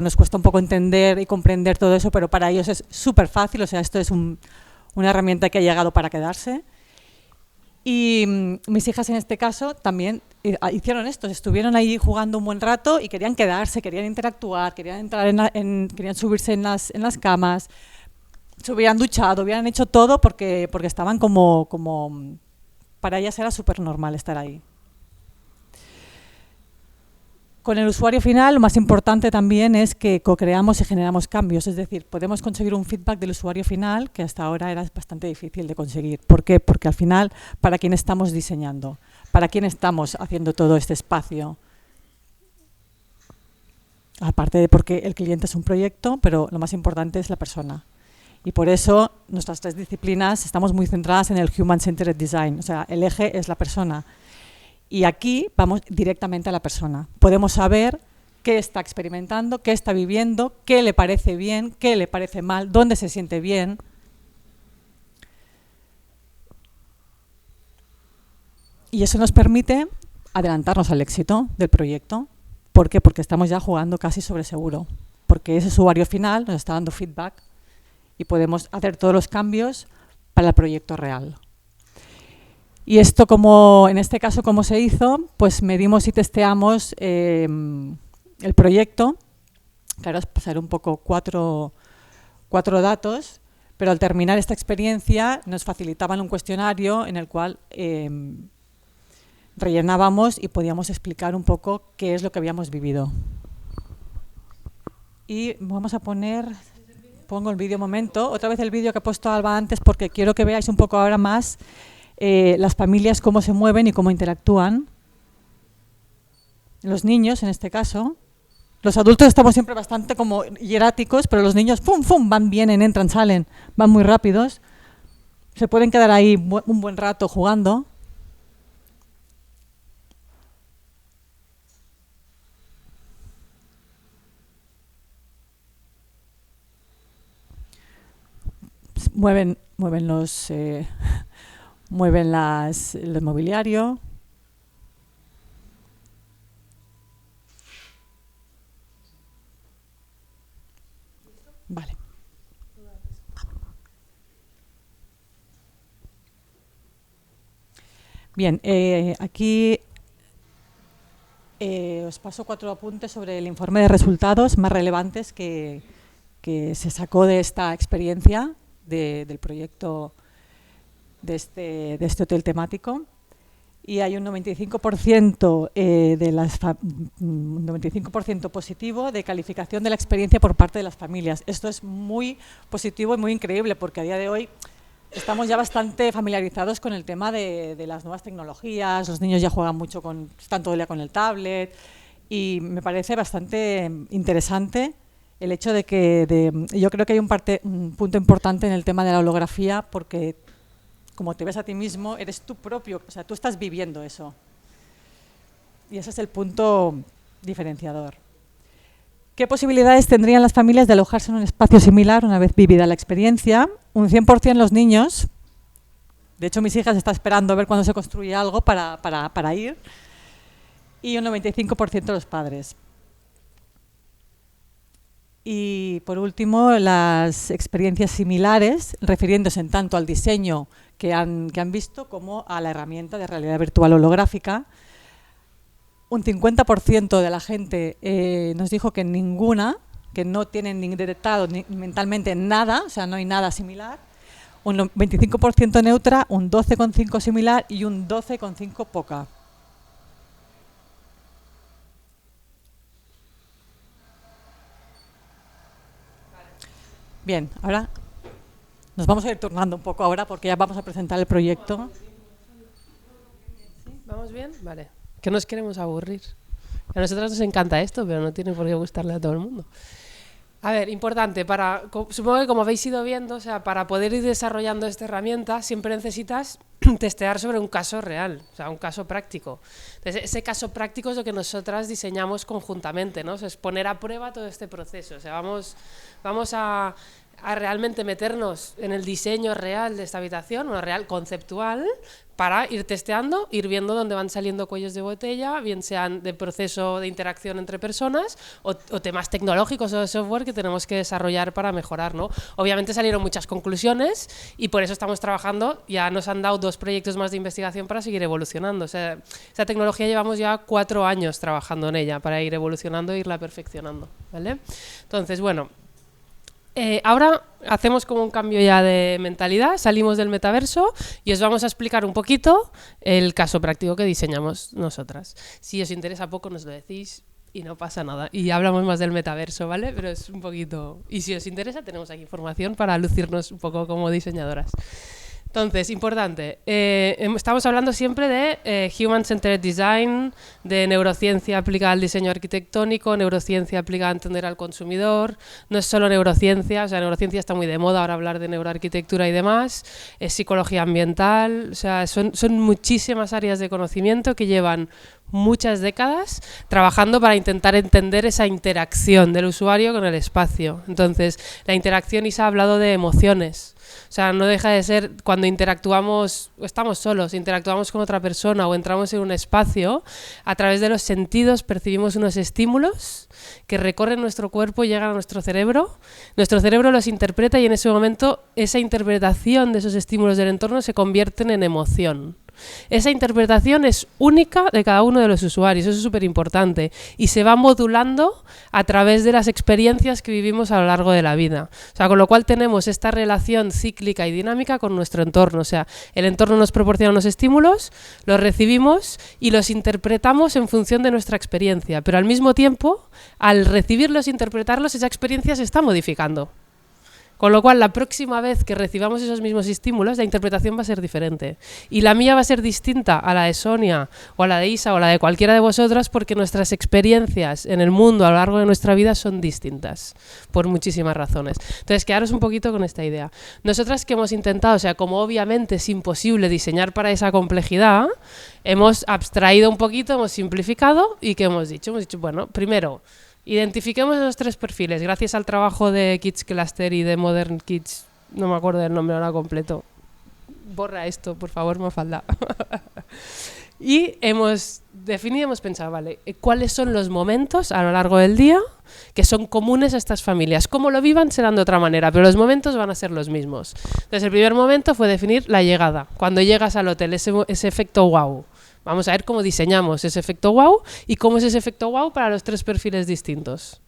D: nos cuesta un poco entender y comprender todo eso, pero para ellos es súper fácil, o sea, esto es una herramienta que ha llegado para quedarse. Y mis hijas en este caso también hicieron esto, estuvieron ahí jugando un buen rato y querían quedarse, querían interactuar, querían entrar querían subirse en las camas, se hubieran duchado, hubieran hecho todo porque estaban como para ellas era súper normal estar ahí. Con el usuario final, lo más importante también es que co-creamos y generamos cambios, es decir, podemos conseguir un feedback del usuario final que hasta ahora era bastante difícil de conseguir. ¿Por qué? Porque al final, ¿para quién estamos diseñando? ¿Para quién estamos haciendo todo este espacio? Aparte de porque el cliente es un proyecto, pero lo más importante es la persona. Y por eso nuestras 3 disciplinas estamos muy centradas en el Human-Centered Design, o sea, el eje es la persona. Y aquí vamos directamente a la persona. Podemos saber qué está experimentando, qué está viviendo, qué le parece bien, qué le parece mal, dónde se siente bien. Y eso nos permite adelantarnos al éxito del proyecto. ¿Por qué? Porque estamos ya jugando casi sobre seguro. Porque ese usuario final nos está dando feedback y podemos hacer todos los cambios para el proyecto real. Y esto, en este caso, ¿cómo se hizo? Pues medimos y testeamos el proyecto. Claro, es pasar un poco cuatro datos, pero al terminar esta experiencia nos facilitaban un cuestionario en el cual rellenábamos y podíamos explicar un poco qué es lo que habíamos vivido. Y vamos a pongo el vídeo un momento, otra vez el vídeo que ha puesto Alba antes porque quiero que veáis un poco ahora más las familias cómo se mueven y cómo interactúan. Los niños, en este caso. Los adultos estamos siempre bastante como hieráticos, pero los niños ¡fum, fum! Van, vienen, entran, salen, van muy rápidos. Se pueden quedar ahí un buen rato jugando. Mueven el mobiliario. Vale. Bien, aquí os paso 4 apuntes sobre el informe de resultados más relevantes que que se sacó de esta experiencia del proyecto de este hotel temático. Y hay un 95%, un 95% positivo de calificación de la experiencia por parte de las familias. Esto es muy positivo y muy increíble, porque a día de hoy estamos ya bastante familiarizados con el tema de las nuevas tecnologías. Los niños ya juegan mucho, están todo el día con el tablet, y me parece bastante interesante el hecho de que yo creo que hay un punto importante en el tema de la holografía, porque como te ves a ti mismo, eres tú propio, o sea, tú estás viviendo eso. Y ese es el punto diferenciador. ¿Qué posibilidades tendrían las familias de alojarse en un espacio similar una vez vivida la experiencia? Un 100% los niños. De hecho, mis hijas están esperando a ver cuándo se construye algo para ir. Y un 95% los padres. Y por último, las experiencias similares, refiriéndose en tanto al diseño que han visto como a la herramienta de realidad virtual holográfica. Un 50% de la gente nos dijo que ninguna, que no tienen ni detectado ni mentalmente nada, o sea, no hay nada similar. Un 25% neutra, un 12,5% similar y un 12,5% poca. Bien, ahora nos vamos a ir turnando un poco ahora, porque ya vamos a presentar el proyecto.
B: ¿Vamos bien? Vale. Que nos queremos aburrir. A nosotros nos encanta esto, pero no tiene por qué gustarle a todo el mundo. A ver, importante, supongo que como habéis ido viendo, o sea, para poder ir desarrollando esta herramienta siempre necesitas testear sobre un caso real, o sea, un caso práctico. Entonces, ese caso práctico es lo que nosotras diseñamos conjuntamente, ¿no? O sea, es poner a prueba todo este proceso. O sea, vamos a realmente meternos en el diseño real de esta habitación, una real conceptual, para ir testeando, ir viendo dónde van saliendo cuellos de botella, bien sean de proceso de interacción entre personas o temas tecnológicos o de software que tenemos que desarrollar para mejorar, ¿no? Obviamente salieron muchas conclusiones y por eso estamos trabajando, ya nos han dado 2 proyectos más de investigación para seguir evolucionando. O sea, esta tecnología llevamos ya 4 años trabajando en ella para ir evolucionando e irla perfeccionando, ¿vale? Entonces, bueno, ahora hacemos como un cambio ya de mentalidad, salimos del metaverso y os vamos a explicar un poquito el caso práctico que diseñamos nosotras. Si os interesa poco nos lo decís y no pasa nada. Y hablamos más del metaverso, ¿vale? Pero es un poquito... Y si os interesa tenemos aquí información para lucirnos un poco como diseñadoras. Entonces, importante, estamos hablando siempre de Human-Centered Design, de neurociencia aplicada al diseño arquitectónico, neurociencia aplicada a entender al consumidor. No es solo neurociencia, o sea, neurociencia está muy de moda ahora hablar de neuroarquitectura y demás, es psicología ambiental, o sea, son muchísimas áreas de conocimiento que llevan muchas décadas trabajando para intentar entender esa interacción del usuario con el espacio. Entonces, la interacción, Isa ha hablado de emociones. O sea, no deja de ser cuando interactuamos, estamos solos, interactuamos con otra persona o entramos en un espacio, a través de los sentidos percibimos unos estímulos que recorren nuestro cuerpo y llegan a nuestro cerebro los interpreta y en ese momento esa interpretación de esos estímulos del entorno se convierten en emoción. Esa interpretación es única de cada uno de los usuarios, eso es súper importante, y se va modulando a través de las experiencias que vivimos a lo largo de la vida. O sea, con lo cual tenemos esta relación cíclica y dinámica con nuestro entorno. O sea, el entorno nos proporciona unos estímulos, los recibimos y los interpretamos en función de nuestra experiencia, pero al mismo tiempo, al recibirlos e interpretarlos, esa experiencia se está modificando. Con lo cual, la próxima vez que recibamos esos mismos estímulos, la interpretación va a ser diferente. Y la mía va a ser distinta a la de Sonia, o a la de Isa, o a la de cualquiera de vosotras, porque nuestras experiencias en el mundo a lo largo de nuestra vida son distintas, por muchísimas razones. Entonces, quedaros un poquito con esta idea. Nosotras que hemos intentado, o sea, como obviamente es imposible diseñar para esa complejidad, hemos abstraído un poquito, hemos simplificado, y ¿qué hemos dicho? Hemos dicho, bueno, primero, identifiquemos esos 3 perfiles, gracias al trabajo de Kids Cluster y de Modern Kids, no me acuerdo del nombre ahora completo. Borra esto, por favor, Mafalda. Y hemos definido, hemos pensado, vale, ¿cuáles son los momentos a lo largo del día que son comunes a estas familias? Cómo lo vivan serán de otra manera, pero los momentos van a ser los mismos. Entonces, el primer momento fue definir la llegada, cuando llegas al hotel, ese efecto wow. Vamos a ver cómo diseñamos ese efecto wow y cómo es ese efecto wow para los 3 perfiles distintos.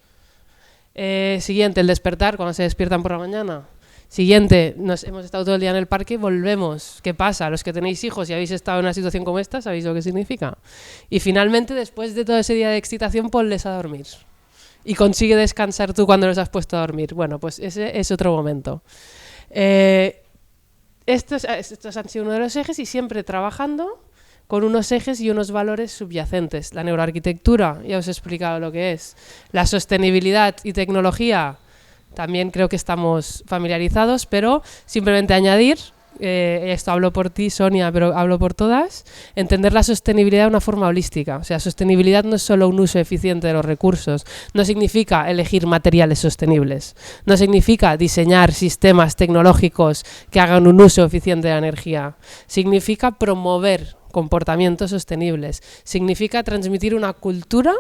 B: Siguiente, el despertar, cuando se despiertan por la mañana. Siguiente, hemos estado todo el día en el parque, volvemos. ¿Qué pasa? Los que tenéis hijos y habéis estado en una situación como esta, ¿sabéis lo que significa? Y finalmente, después de todo ese día de excitación, ponles a dormir. Y consigue descansar tú cuando los has puesto a dormir. Bueno, pues ese es otro momento. Estos han sido uno de los ejes y siempre trabajando con unos ejes y unos valores subyacentes. La neuroarquitectura, ya os he explicado lo que es. La sostenibilidad y tecnología, también creo que estamos familiarizados, pero simplemente añadir, esto hablo por ti, Sonia, pero hablo por todas, entender la sostenibilidad de una forma holística. O sea, sostenibilidad no es solo un uso eficiente de los recursos, no significa elegir materiales sostenibles, no significa diseñar sistemas tecnológicos que hagan un uso eficiente de la energía, significa promover comportamientos sostenibles, significa transmitir una cultura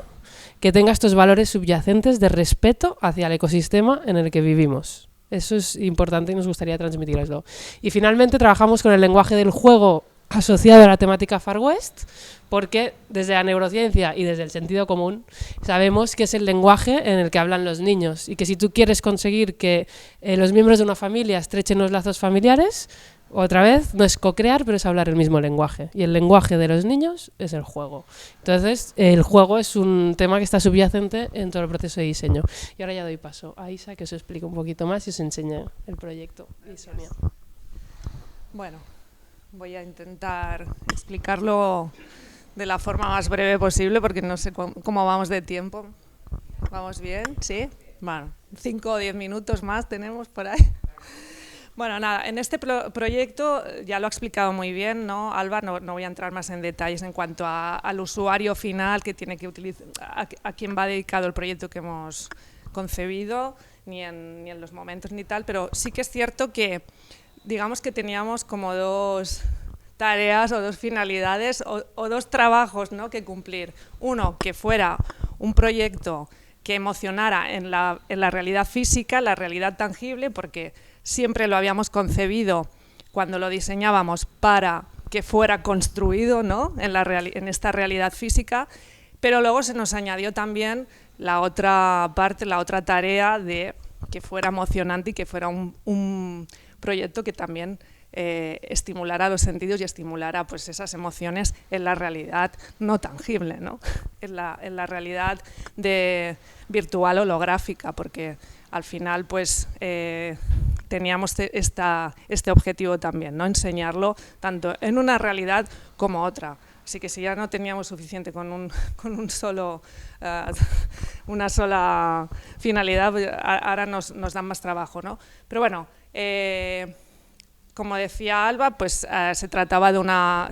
B: que tenga estos valores subyacentes de respeto hacia el ecosistema en el que vivimos. Eso es importante y nos gustaría transmitirlo. Y finalmente trabajamos con el lenguaje del juego asociado a la temática Far West, porque desde la neurociencia y desde el sentido común sabemos que es el lenguaje en el que hablan los niños y que si tú quieres conseguir que los miembros de una familia estrechen los lazos familiares, otra vez, no es co-crear, pero es hablar el mismo lenguaje. Y el lenguaje de los niños es el juego. Entonces, el juego es un tema que está subyacente en todo el proceso de diseño. Y ahora ya doy paso a Isa, que os explique un poquito más y os enseñe el proyecto. Y Sonia.
C: Bueno, voy a intentar explicarlo de la forma más breve posible, porque no sé cómo vamos de tiempo. ¿Vamos bien? ¿Sí? Bueno, 5 o 10 minutos más tenemos por ahí. Bueno, nada, en este proyecto ya lo ha explicado muy bien, ¿no? Alba, no voy a entrar más en detalles en cuanto al usuario final que tiene que utilizar, a quien va dedicado el proyecto que hemos concebido, ni en los momentos ni tal, pero sí que es cierto que, digamos que teníamos como dos tareas o dos finalidades o dos trabajos, ¿no?, que cumplir. Uno, que fuera un proyecto que emocionara en la realidad física, la realidad tangible, porque siempre lo habíamos concebido cuando lo diseñábamos para que fuera construido, ¿no?, en esta realidad física, pero luego se nos añadió también la otra parte, la otra tarea de que fuera emocionante y que fuera un proyecto que también estimulara los sentidos y estimulara pues esas emociones en la realidad no tangible, ¿no?, en la realidad virtual holográfica, porque al final pues teníamos este objetivo también, ¿no?, enseñarlo tanto en una realidad como otra. Así que si ya no teníamos suficiente con una sola finalidad, ahora nos dan más trabajo, ¿no? Pero bueno, como decía Alba, pues se trata de una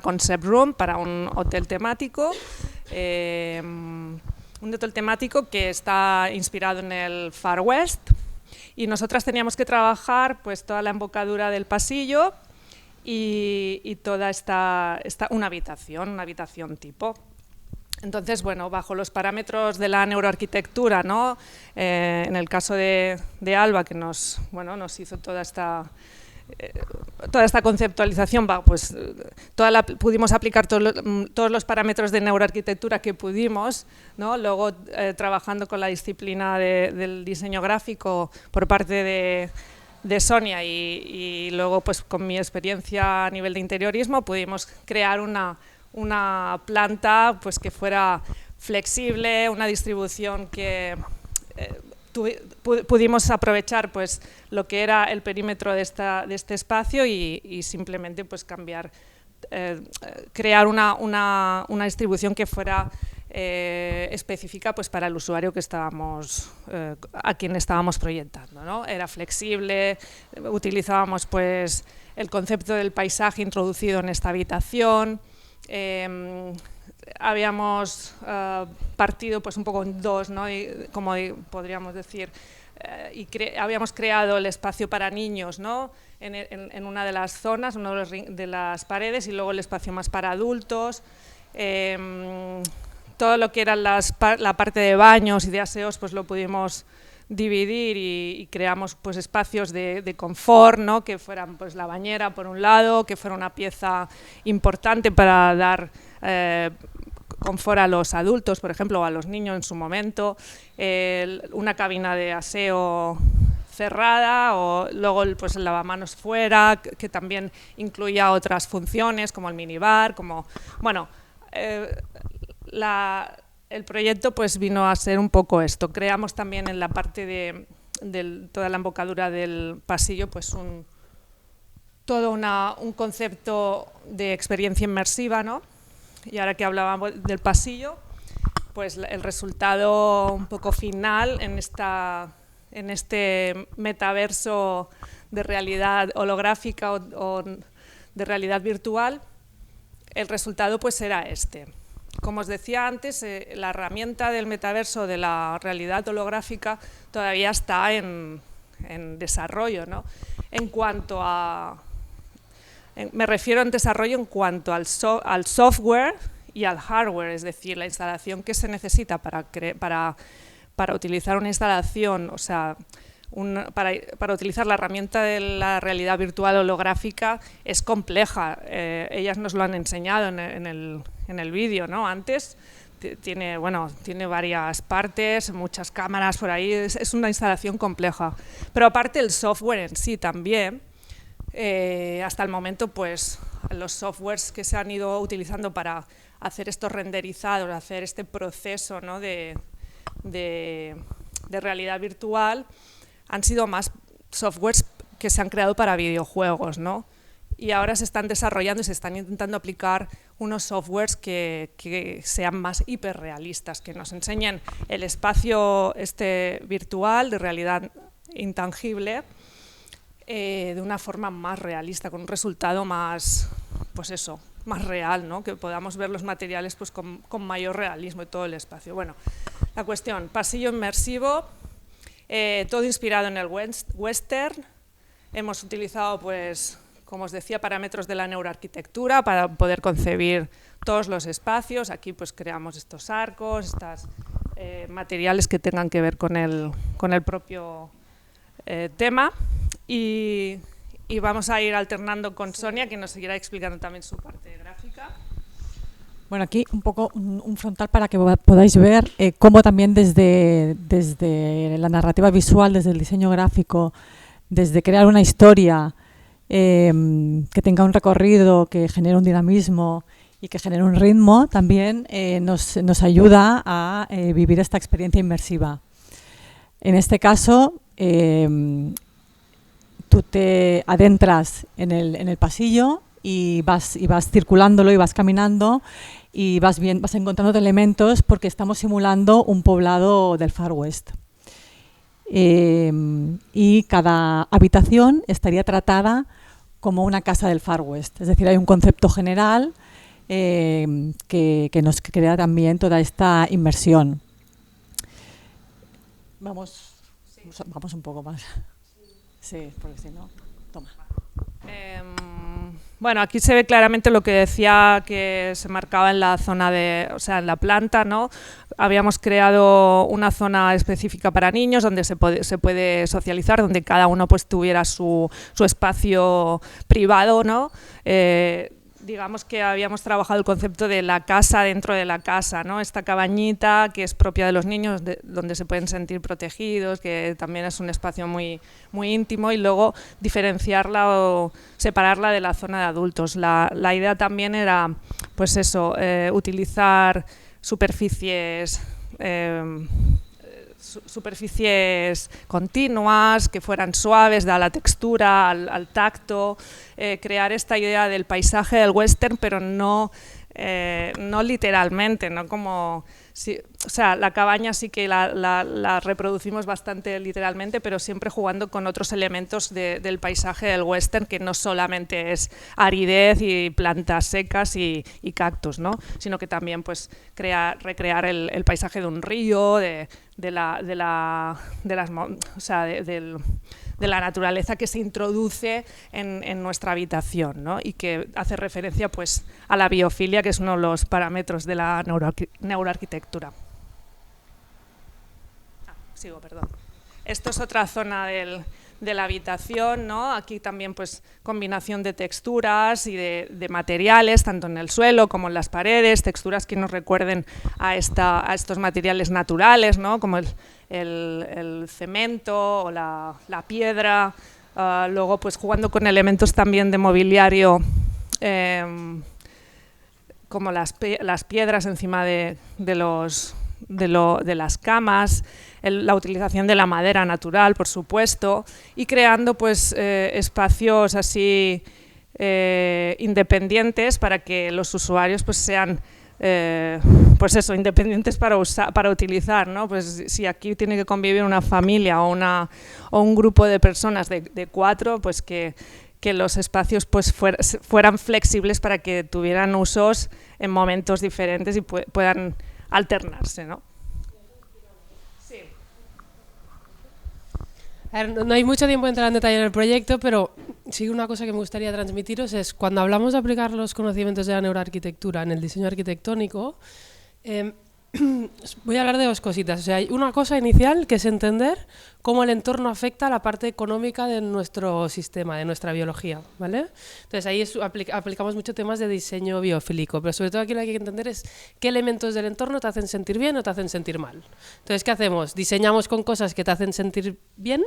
C: concept room para un hotel temático. Un hotel temático que está inspirado en el Far West, y nosotras teníamos que trabajar pues toda la embocadura del pasillo y toda una habitación tipo. Entonces, bueno, bajo los parámetros de la neuroarquitectura, ¿no?, en el caso de Alba, que nos hizo toda esta conceptualización, pues pudimos aplicar todos los parámetros de neuroarquitectura que pudimos, ¿no? Luego trabajando con la disciplina del diseño gráfico por parte de Sonia y luego pues con mi experiencia a nivel de interiorismo pudimos crear una planta pues que fuera flexible, una distribución que pudimos aprovechar pues lo que era el perímetro de este espacio y simplemente pues cambiar, crear una distribución que fuera específica pues para el usuario que a quien estábamos proyectando, ¿no? Era flexible, utilizábamos pues el concepto del paisaje introducido en esta habitación. Habíamos partido pues un poco en dos, ¿no?, como podríamos decir, y habíamos creado el espacio para niños, ¿no?, en una de las zonas, una de las paredes, y luego el espacio más para adultos. Todo lo que era la parte de baños y de aseos pues lo pudimos dividir y creamos pues espacios de confort, ¿no?, que fueran pues la bañera por un lado, que fuera una pieza importante para dar confort a los adultos, por ejemplo, o a los niños en su momento, una cabina de aseo cerrada, o luego pues el lavamanos fuera, que también incluía otras funciones como el minibar, como bueno, el proyecto pues vino a ser un poco esto. Creamos también en la parte de toda la embocadura del pasillo pues todo un concepto de experiencia inmersiva, ¿no? Y ahora que hablábamos del pasillo, pues el resultado un poco final en este metaverso de realidad holográfica o de realidad virtual, el resultado pues era este. Como os decía antes, la herramienta del metaverso de la realidad holográfica todavía está en desarrollo, ¿no? Me refiero en desarrollo en cuanto al software y al hardware, es decir, la instalación que se necesita para utilizar una instalación, o sea, para utilizar la herramienta de la realidad virtual holográfica es compleja. Ellas nos lo han enseñado en el vídeo, ¿no? Antes tiene varias partes, muchas cámaras por ahí, es una instalación compleja. Pero aparte el software en sí también, hasta el momento pues los softwares que se han ido utilizando para hacer estos renderizados, hacer este proceso, ¿no? de realidad virtual, han sido más softwares que se han creado para videojuegos, ¿no? Y ahora se están desarrollando y se están intentando aplicar unos softwares que sean más hiperrealistas, que nos enseñen el espacio virtual de realidad intangible de una forma más realista, con un resultado más, pues eso, más real, ¿no? Que podamos ver los materiales pues, con mayor realismo y todo el espacio. Bueno, la cuestión, pasillo inmersivo, todo inspirado en el western. Hemos utilizado, pues, como os decía, parámetros de la neuroarquitectura para poder concebir todos los espacios. Aquí pues creamos estos arcos, estos materiales que tengan que ver con el propio tema. Y vamos a ir alternando con Sonia, que nos seguirá explicando también su parte gráfica.
D: Bueno, aquí un poco un frontal para que podáis ver cómo también desde la narrativa visual, desde el diseño gráfico, desde crear una historia que tenga un recorrido, que genere un dinamismo y que genere un ritmo, también nos ayuda a vivir esta experiencia inmersiva. En este caso, tú te adentras en el pasillo y vas circulándolo y vas caminando y vas encontrando elementos porque estamos simulando un poblado del Far West. Y cada habitación estaría tratada como una casa del Far West, es decir, hay un concepto general que nos crea también toda esta inmersión. Vamos un poco más. Sí, porque si no, toma.
C: Bueno, aquí se ve claramente lo que decía que se marcaba en la zona en la planta, ¿no? Habíamos creado una zona específica para niños donde se puede socializar, donde cada uno pues tuviera su espacio privado, ¿no? Digamos que habíamos trabajado el concepto de la casa dentro de la casa, ¿no? Esta cabañita que es propia de los niños, donde se pueden sentir protegidos, que también es un espacio muy, muy íntimo, y luego diferenciarla o separarla de la zona de adultos. La idea también era, pues eso, utilizar superficies continuas, que fueran suaves, da la textura, al tacto, crear esta idea del paisaje del western, pero no literalmente, no como... o sea, la cabaña sí que la reproducimos bastante literalmente, pero siempre jugando con otros elementos del paisaje del western, que no solamente es aridez y plantas secas y cactus, ¿no? Sino que también pues recrear el paisaje de un río, de la naturaleza que se introduce en nuestra habitación, ¿no? Y que hace referencia pues, a la biofilia, que es uno de los parámetros de la neuroarquitectura. Sigo, perdón. Esto es otra zona del de la habitación, ¿no? Aquí también pues combinación de texturas y de materiales, tanto en el suelo como en las paredes, texturas que nos recuerden a estos materiales naturales, ¿no? Como el cemento o la piedra. Luego pues jugando con elementos también de mobiliario, como las piedras encima de las camas, la utilización de la madera natural, por supuesto, y creando pues espacios así independientes para que los usuarios pues sean pues eso, independientes para utilizar, ¿no? Pues si aquí tiene que convivir una familia o un grupo de personas de 4, pues que los espacios pues fueran flexibles para que tuvieran usos en momentos diferentes y puedan alternarse, ¿no? Sí.
B: A ver, no hay mucho tiempo de entrar en detalle en el proyecto, pero sí una cosa que me gustaría transmitiros es cuando hablamos de aplicar los conocimientos de la neuroarquitectura en el diseño arquitectónico, voy a hablar de 2 cositas. O sea, hay una cosa inicial que es entender cómo el entorno afecta a la parte económica de nuestro sistema, de nuestra biología, ¿vale? Entonces ahí aplicamos muchos temas de diseño biofílico, pero sobre todo aquí lo que hay que entender es qué elementos del entorno te hacen sentir bien o te hacen sentir mal. Entonces, ¿qué hacemos? Diseñamos con cosas que te hacen sentir bien,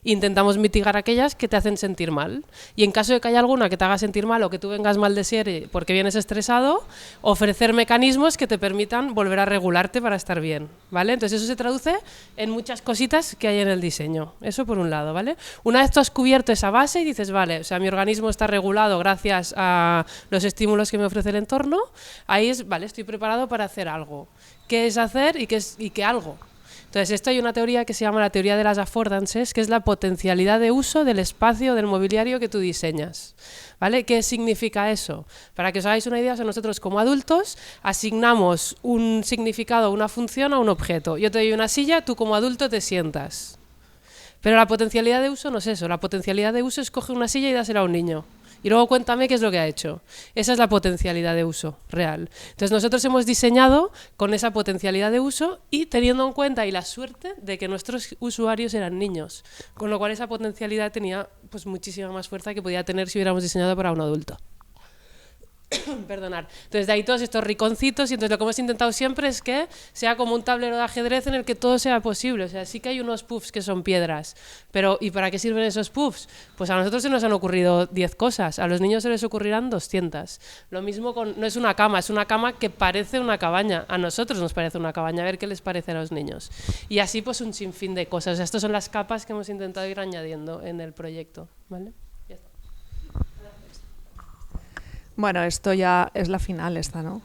B: intentamos mitigar aquellas que te hacen sentir mal, y en caso de que haya alguna que te haga sentir mal o que tú vengas mal de serie porque vienes estresado, ofrecer mecanismos que te permitan volver a regularte para estar bien, ¿vale? Entonces eso se traduce en muchas cositas que hay en el diseño, eso por un lado, ¿vale? Una vez tú has cubierto esa base y dices, vale, o sea, mi organismo está regulado gracias a los estímulos que me ofrece el entorno, ahí es, vale, estoy preparado para hacer algo. ¿Qué es hacer y qué algo? Entonces, esto hay una teoría que se llama la teoría de las affordances, que es la potencialidad de uso del espacio del mobiliario que tú diseñas, ¿vale? ¿Qué significa eso? Para que os hagáis una idea, o sea, nosotros como adultos asignamos un significado, una función a un objeto. Yo te doy una silla, tú como adulto te sientas. Pero la potencialidad de uso no es eso, la potencialidad de uso es coger una silla y dásela a un niño. Y luego cuéntame qué es lo que ha hecho. Esa es la potencialidad de uso real. Entonces nosotros hemos diseñado con esa potencialidad de uso y teniendo en cuenta y la suerte de que nuestros usuarios eran niños, con lo cual esa potencialidad tenía pues muchísima más fuerza que podía tener si hubiéramos diseñado para un adulto. Perdonar. Entonces de ahí todos estos rinconcitos, y entonces lo que hemos intentado siempre es que sea como un tablero de ajedrez en el que todo sea posible. O sea, sí que hay unos puffs que son piedras, pero ¿y para qué sirven esos puffs? Pues a nosotros se nos han ocurrido 10 cosas, a los niños se les ocurrirán 200. Lo mismo no es una cama, es una cama que parece una cabaña. A nosotros nos parece una cabaña, a ver qué les parece a los niños. Y así pues un sinfín de cosas. O sea, estas son las capas que hemos intentado ir añadiendo en el proyecto, ¿vale?
C: Bueno, esto ya es la final esta, ¿no?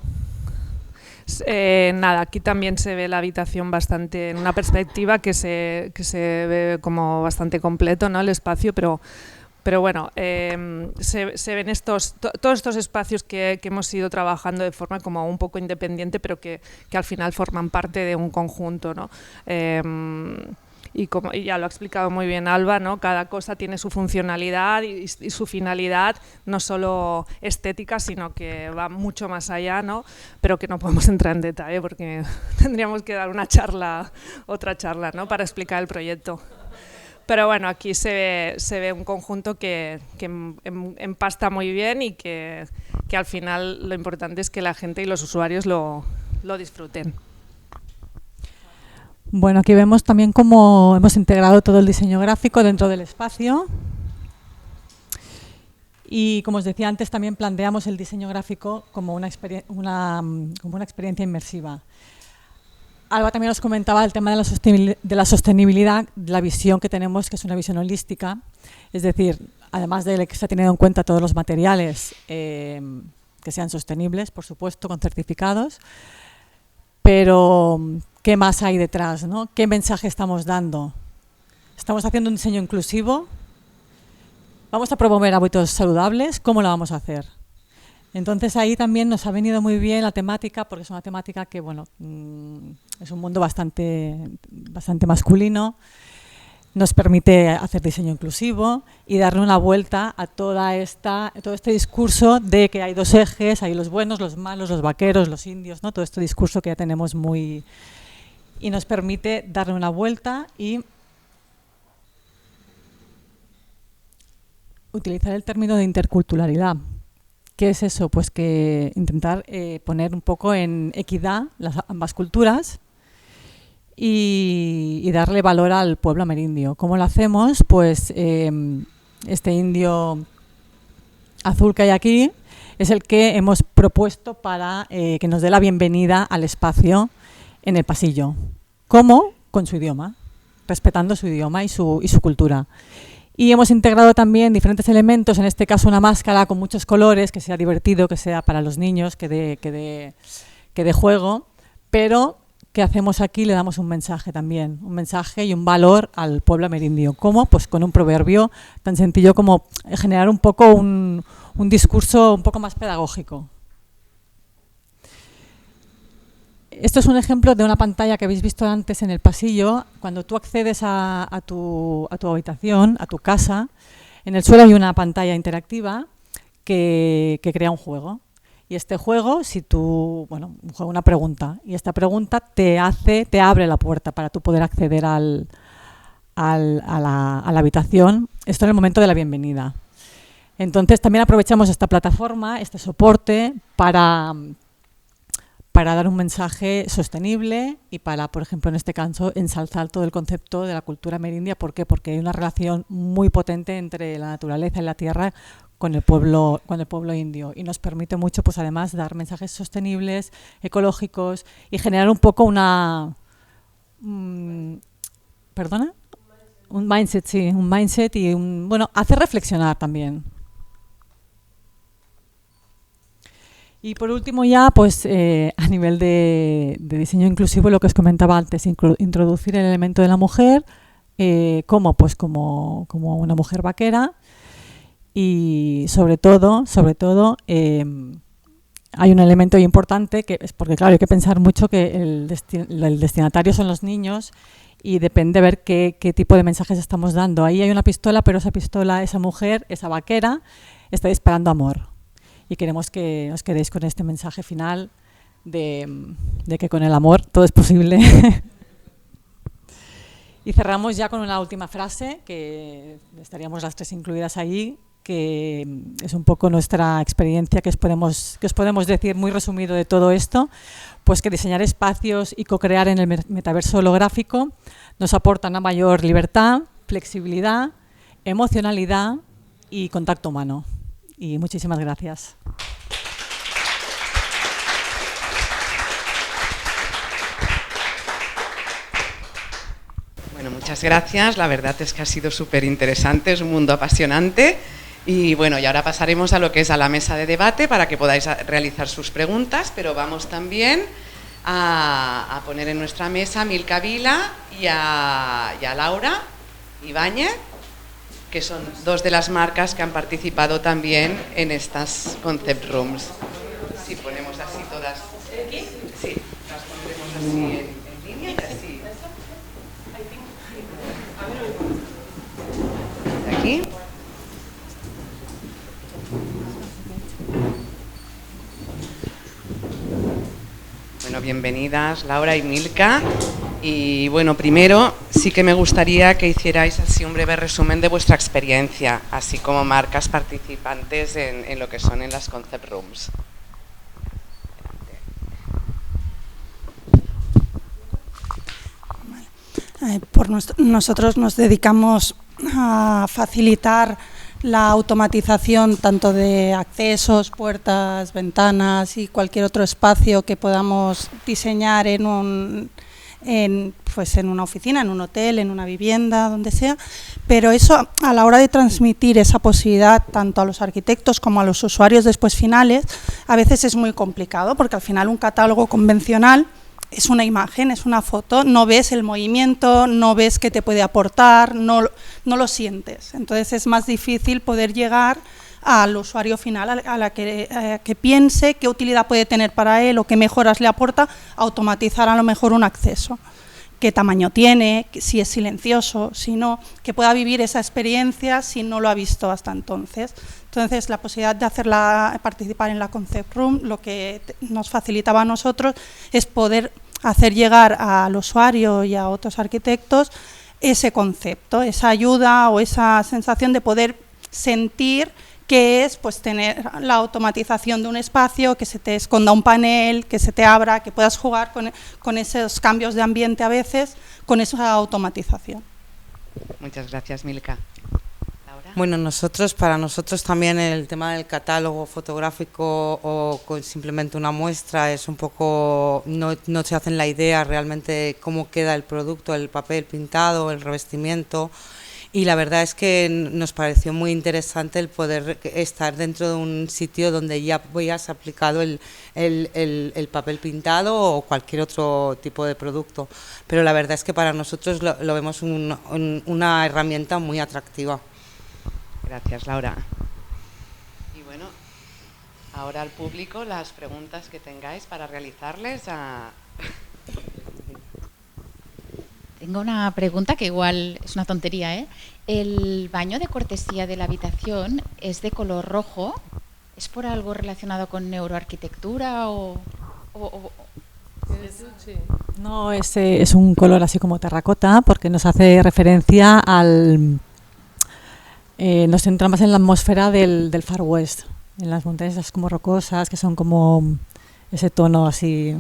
C: Nada, aquí también se ve la habitación bastante en una perspectiva que se ve como bastante completo, ¿no? El espacio, pero bueno, se ven todos estos espacios que hemos ido trabajando de forma como un poco independiente, pero que al final forman parte de un conjunto, ¿no? Y ya lo ha explicado muy bien Alba, ¿no? Cada cosa tiene su funcionalidad y su finalidad, no solo estética, sino que va mucho más allá, ¿no? Pero que no podemos entrar en detalle porque tendríamos que dar otra charla, ¿no? Para explicar el proyecto. Pero bueno, aquí se ve un conjunto que empasta muy bien y que al final lo importante es que la gente y los usuarios lo disfruten.
D: Bueno, aquí vemos también cómo hemos integrado todo el diseño gráfico dentro del espacio. Y como os decía antes, también planteamos el diseño gráfico como una experiencia inmersiva. Alba también os comentaba el tema de la sostenibilidad, la visión que tenemos, que es una visión holística. Es decir, además de que se ha tenido en cuenta todos los materiales que sean sostenibles, por supuesto, con certificados, pero ¿qué más hay detrás, ¿no? ¿Qué mensaje estamos dando? ¿Estamos haciendo un diseño inclusivo? ¿Vamos a promover hábitos saludables? ¿Cómo lo vamos a hacer? Entonces ahí también nos ha venido muy bien la temática, porque es una temática que, bueno, es un mundo bastante masculino, nos permite hacer diseño inclusivo y darle una vuelta a todo este discurso de que hay 2 ejes, hay los buenos, los malos, los vaqueros, los indios, ¿no? Todo este discurso que ya tenemos muy... Y nos permite darle una vuelta y utilizar el término de interculturalidad. ¿Qué es eso? Pues que intentar poner un poco en equidad ambas culturas y darle valor al pueblo amerindio. ¿Cómo lo hacemos? Pues este indio azul que hay aquí es el que hemos propuesto para que nos dé la bienvenida al espacio en el pasillo. ¿Cómo? Con su idioma, respetando su idioma y su cultura. Y hemos integrado también diferentes elementos, en este caso una máscara con muchos colores, que sea divertido, que sea para los niños, que dé juego, pero que hacemos aquí, le damos un mensaje también, un mensaje y un valor al pueblo amerindio. ¿Cómo? Pues con un proverbio tan sencillo como generar un poco un discurso un poco más pedagógico. Esto es un ejemplo de una pantalla que habéis visto antes en el pasillo. Cuando tú accedes a tu habitación, a tu casa, en el suelo hay una pantalla interactiva que crea un juego. Y este juego, si tú, bueno, un juego, una pregunta, y esta pregunta te abre la puerta para tú poder acceder a la habitación. Esto en el momento de la bienvenida. Entonces también aprovechamos esta plataforma, este soporte, para dar un mensaje sostenible y para, por ejemplo, en este caso, ensalzar todo el concepto de la cultura amerindia. ¿Por qué? Porque hay una relación muy potente entre la naturaleza y la tierra con el pueblo indio, y nos permite mucho, pues además, dar mensajes sostenibles, ecológicos y generar un poco un mindset, sí, un mindset y hacer reflexionar también. Y por último ya, pues a nivel de diseño inclusivo, lo que os comentaba antes, introducir el elemento de la mujer como una mujer vaquera, y sobre todo hay un elemento importante que es porque, claro, hay que pensar mucho que el destinatario son los niños y depende ver qué tipo de mensajes estamos dando. Ahí hay una pistola, pero esa pistola, esa mujer, esa vaquera, está disparando amor. Y queremos que os quedéis con este mensaje final de que con el amor todo es posible. Y cerramos ya con una última frase, que estaríamos las tres incluidas ahí, que es un poco nuestra experiencia, que os podemos decir muy resumido de todo esto, pues que diseñar espacios y co-crear en el metaverso holográfico nos aporta una mayor libertad, flexibilidad, emocionalidad y contacto humano. Y muchísimas gracias.
A: Bueno, muchas gracias. La verdad es que ha sido súper interesante, es un mundo apasionante. Y bueno, y ahora pasaremos a lo que es a la mesa de debate para que podáis realizar sus preguntas, pero vamos también a poner en nuestra mesa a Milka Vila y a Laura Ibáñez, que son dos de las marcas que han participado también en estas Concept Rooms. Si ponemos así todas, sí, las pondremos así en línea y así. Aquí. Bueno, bienvenidas Laura y Milka. Y bueno, primero sí que me gustaría que hicierais así un breve resumen de vuestra experiencia, así como marcas participantes en lo que son en las Concept Rooms.
E: Nosotros nos dedicamos a facilitar la automatización tanto de accesos, puertas, ventanas y cualquier otro espacio que podamos diseñar en una oficina, en un hotel, en una vivienda, donde sea, pero eso a la hora de transmitir esa posibilidad tanto a los arquitectos como a los usuarios después finales, a veces es muy complicado, porque al final un catálogo convencional es una imagen, es una foto, no ves el movimiento, no ves qué te puede aportar, no lo sientes. Entonces es más difícil poder llegar al usuario final, a la que piense qué utilidad puede tener para él o qué mejoras le aporta automatizar a lo mejor un acceso. Qué tamaño tiene, si es silencioso, si no, que pueda vivir esa experiencia si no lo ha visto hasta entonces. Entonces, la posibilidad de participar en la Concept Room, lo que nos facilitaba a nosotros es poder hacer llegar al usuario y a otros arquitectos ese concepto, esa ayuda o esa sensación de poder sentir que es pues tener la automatización de un espacio, que se te esconda un panel, que se te abra, que puedas jugar con esos cambios de ambiente a veces, con esa automatización.
A: Muchas gracias, Milka.
F: Bueno, para nosotros también el tema del catálogo fotográfico o con simplemente una muestra es un poco, no se hacen la idea realmente de cómo queda el producto, el papel pintado, el revestimiento, y la verdad es que nos pareció muy interesante el poder estar dentro de un sitio donde ya hayas aplicado el papel pintado o cualquier otro tipo de producto, pero la verdad es que para nosotros lo vemos una herramienta muy atractiva.
A: Gracias, Laura. Y bueno, ahora al público las preguntas que tengáis para realizarles a...
G: Tengo una pregunta que igual es una tontería, ¿eh? El baño de cortesía de la habitación es de color rojo. ¿Es por algo relacionado con neuroarquitectura o...?
D: No, es un color así como terracota porque nos hace referencia al... nos centramos en la atmósfera del Far West, en las montañas como rocosas, que son como ese tono así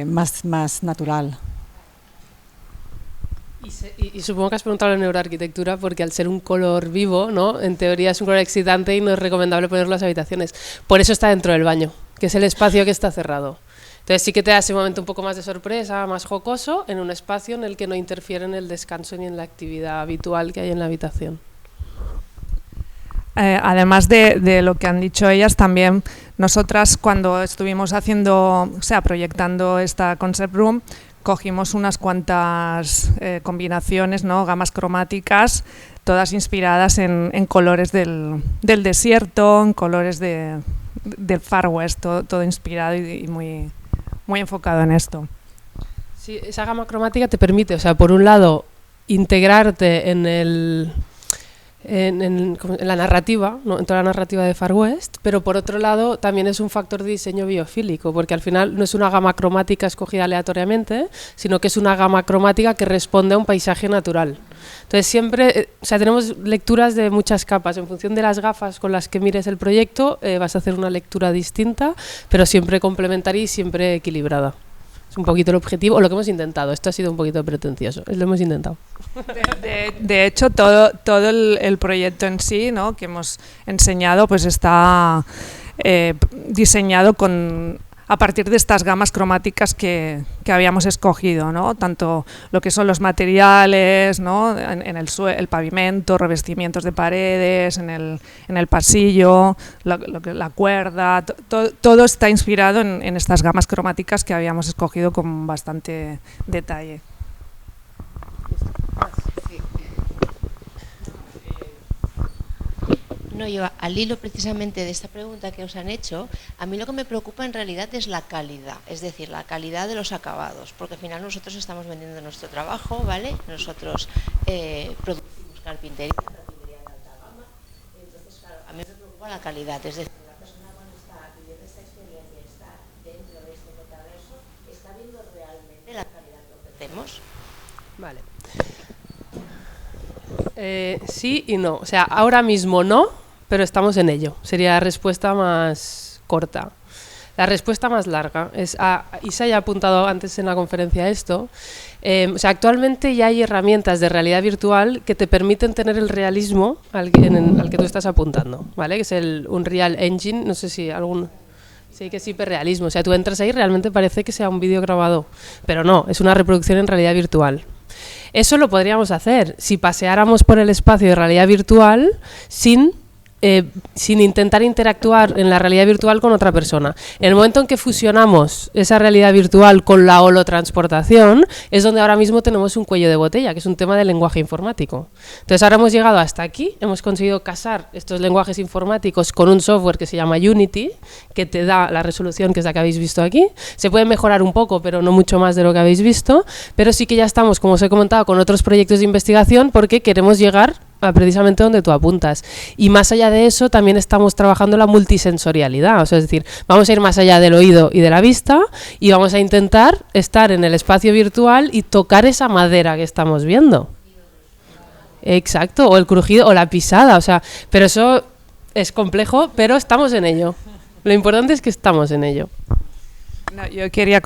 D: más natural.
B: Y supongo que has preguntado la neuroarquitectura porque al ser un color vivo, ¿no? En teoría es un color excitante y no es recomendable ponerlo en las habitaciones. Por eso está dentro del baño, que es el espacio que está cerrado. Entonces sí que te da ese momento un poco más de sorpresa, más jocoso, en un espacio en el que no interfiere en el descanso ni en la actividad habitual que hay en la habitación.
C: Además de lo que han dicho ellas, también nosotras cuando estuvimos proyectando esta concept room, cogimos unas cuantas combinaciones, ¿no? Gamas cromáticas, todas inspiradas en colores del desierto, en colores del Far West, todo inspirado y muy enfocado en esto.
B: Sí, esa gama cromática te permite, o sea, por un lado, integrarte en la narrativa, ¿no? En toda la narrativa de Far West, pero por otro lado también es un factor de diseño biofílico, porque al final no es una gama cromática escogida aleatoriamente, sino que es una gama cromática que responde a un paisaje natural. Entonces siempre, tenemos lecturas de muchas capas, en función de las gafas con las que mires el proyecto vas a hacer una lectura distinta, pero siempre complementaria y siempre equilibrada. Es un poquito el objetivo, o lo que hemos intentado. Esto ha sido un poquito pretencioso, lo hemos intentado.
C: De hecho, todo el proyecto en sí, ¿no? Que hemos enseñado, pues está diseñado a partir de estas gamas cromáticas que habíamos escogido, ¿no? Tanto lo que son los materiales, ¿no? En el pavimento, revestimientos de paredes, en el pasillo, la cuerda, todo está inspirado en estas gamas cromáticas que habíamos escogido con bastante detalle.
H: No, yo al hilo precisamente de esta pregunta que os han hecho, a mí lo que me preocupa en realidad es la calidad, es decir, la calidad de los acabados, porque al final nosotros estamos vendiendo nuestro trabajo, ¿vale? Nosotros producimos carpintería de alta gama, entonces claro, a mí me preocupa la calidad, es decir, la persona cuando está viviendo esta experiencia, está dentro de este metaverso, está viendo realmente la calidad que ofrecemos.
B: Vale. Sí y no, o sea, ahora mismo no, pero estamos en ello. Sería la respuesta más corta. La respuesta más larga es, Isa ya ha apuntado antes en la conferencia esto, actualmente ya hay herramientas de realidad virtual que te permiten tener el realismo al que tú estás apuntando, ¿vale? Que es el Unreal Engine, no sé si algún... Sí, que es hiperrealismo, o sea, tú entras ahí y realmente parece que sea un vídeo grabado, pero no, es una reproducción en realidad virtual. Eso lo podríamos hacer si paseáramos por el espacio de realidad virtual sin intentar interactuar en la realidad virtual con otra persona. En el momento en que fusionamos esa realidad virtual con la holotransportación, es donde ahora mismo tenemos un cuello de botella, que es un tema del lenguaje informático. Entonces ahora hemos llegado hasta aquí, hemos conseguido casar estos lenguajes informáticos con un software que se llama Unity, que te da la resolución que es la que habéis visto aquí. Se puede mejorar un poco, pero no mucho más de lo que habéis visto, pero sí que ya estamos, como os he comentado, con otros proyectos de investigación porque queremos llegar precisamente donde tú apuntas. Y más allá de eso, también estamos trabajando la multisensorialidad, o sea, es decir, vamos a ir más allá del oído y de la vista y vamos a intentar estar en el espacio virtual y tocar esa madera que estamos viendo. Exacto, o el crujido, o la pisada, o sea, pero eso es complejo, pero estamos en ello. Lo importante es que estamos en ello.
C: No, yo quería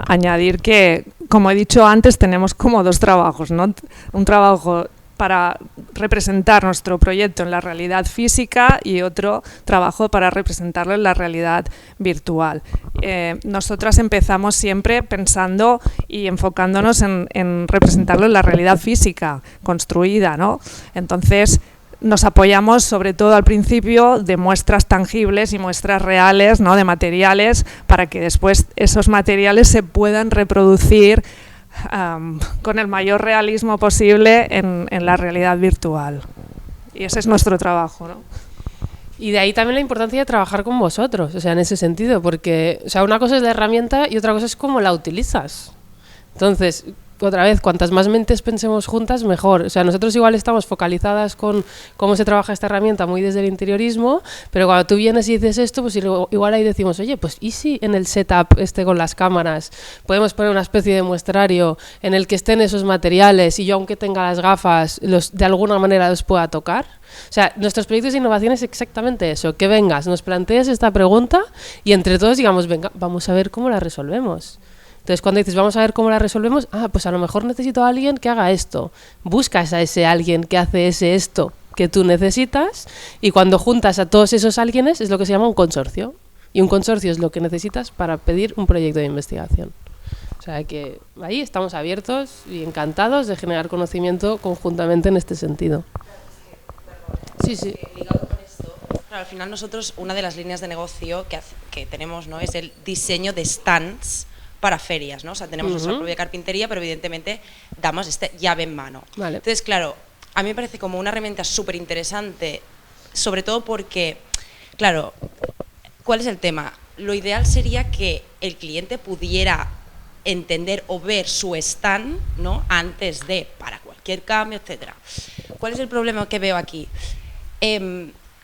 C: añadir que, como he dicho antes, tenemos como dos trabajos, ¿no? Un trabajo para representar nuestro proyecto en la realidad física y otro trabajo para representarlo en la realidad virtual. Nosotras empezamos siempre pensando y enfocándonos en representarlo en la realidad física, construida, ¿no? Entonces, nos apoyamos sobre todo al principio de muestras tangibles y muestras reales, ¿no? De materiales, para que después esos materiales se puedan reproducir con el mayor realismo posible en la realidad virtual. Y ese es nuestro trabajo, ¿no?
B: Y de ahí también la importancia de trabajar con vosotros, o sea, en ese sentido, porque, o sea, una cosa es la herramienta y otra cosa es cómo la utilizas. Entonces, otra vez, cuantas más mentes pensemos juntas, mejor. O sea, nosotros igual estamos focalizadas con cómo se trabaja esta herramienta muy desde el interiorismo, pero cuando tú vienes y dices esto, pues igual ahí decimos, oye, pues ¿y si en el setup con las cámaras podemos poner una especie de muestrario en el que estén esos materiales y yo, aunque tenga las gafas, de alguna manera los pueda tocar? O sea, nuestros proyectos de innovación es exactamente eso, que vengas, nos plantees esta pregunta y entre todos digamos, venga, vamos a ver cómo la resolvemos. Entonces, cuando dices, vamos a ver cómo la resolvemos, pues a lo mejor necesito a alguien que haga esto. Buscas a ese alguien que hace esto que tú necesitas y cuando juntas a todos esos alguienes es lo que se llama un consorcio. Y un consorcio es lo que necesitas para pedir un proyecto de investigación. O sea que ahí estamos abiertos y encantados de generar conocimiento conjuntamente en este sentido. Sí.
I: Ligado con esto, claro, al final nosotros una de las líneas de negocio que tenemos, ¿no? Es el diseño de stands para ferias, ¿no? O sea, tenemos nuestra propia carpintería, pero evidentemente damos llave en mano.
B: Vale.
I: Entonces, claro, a mí me parece como una herramienta súper interesante, sobre todo porque, claro, ¿cuál es el tema? Lo ideal sería que el cliente pudiera entender o ver su stand, ¿no? Antes de, para cualquier cambio, etcétera. ¿Cuál es el problema que veo aquí?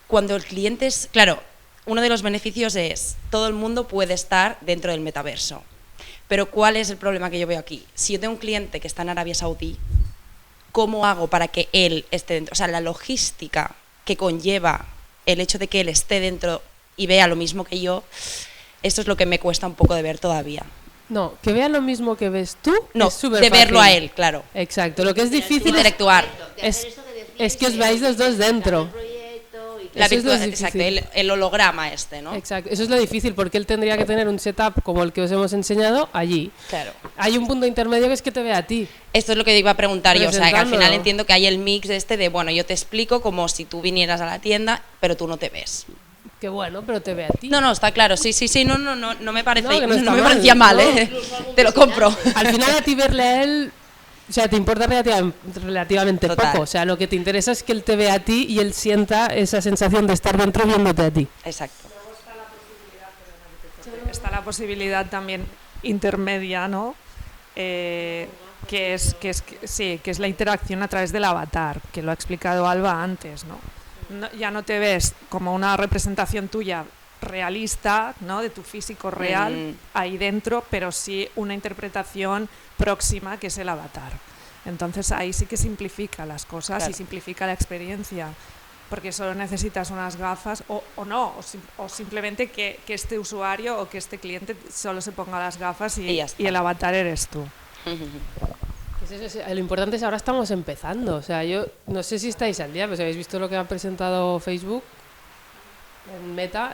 I: Cuando el cliente es, claro, uno de los beneficios es todo el mundo puede estar dentro del metaverso. Pero ¿cuál es el problema que yo veo aquí? Si yo tengo un cliente que está en Arabia Saudí, ¿cómo hago para que él esté dentro? O sea, la logística que conlleva el hecho de que él esté dentro y vea lo mismo que yo, esto es lo que me cuesta un poco de ver todavía.
B: No, que vea lo mismo que ves tú,
I: no,
B: es súper
I: de
B: fácil.
I: Verlo a él, claro.
B: Exacto, lo que es difícil
I: interactuar.
B: Es que os veáis los dos dentro.
I: Exacto, el holograma ¿no?
B: Exacto, eso es lo difícil porque él tendría que tener un setup como el que os hemos enseñado allí.
I: Claro.
B: Hay un punto intermedio que es que te vea a ti.
I: Esto es lo que iba a preguntar yo, o sea, que al final entiendo que hay el mix de, bueno, yo te explico como si tú vinieras a la tienda, pero tú no te ves.
B: Qué bueno, pero te ve a ti.
I: No, está claro, sí, no me parece,
B: no
I: me parecía mal, te lo compro.
B: Al final a ti verle a él, o sea, te importa relativamente
I: Total.
B: poco. O sea, lo que te interesa es que él te vea a ti y él sienta esa sensación de estar dentro viéndote a ti.
I: Exacto.
C: Está la posibilidad también intermedia, ¿no? Que es la interacción a través del avatar, que lo ha explicado Alba antes, ¿no? Ya no te ves como una representación tuya realista, ¿no? De tu físico real ahí dentro, pero sí una interpretación próxima que es el avatar. Entonces ahí sí que simplifica las cosas, claro, y simplifica la experiencia, porque solo necesitas unas gafas o simplemente que este usuario o que este cliente solo se ponga las gafas y el avatar eres tú.
B: Lo importante es ahora estamos empezando. O sea, yo no sé si estáis al día, pero si habéis visto lo que ha presentado Facebook en Meta,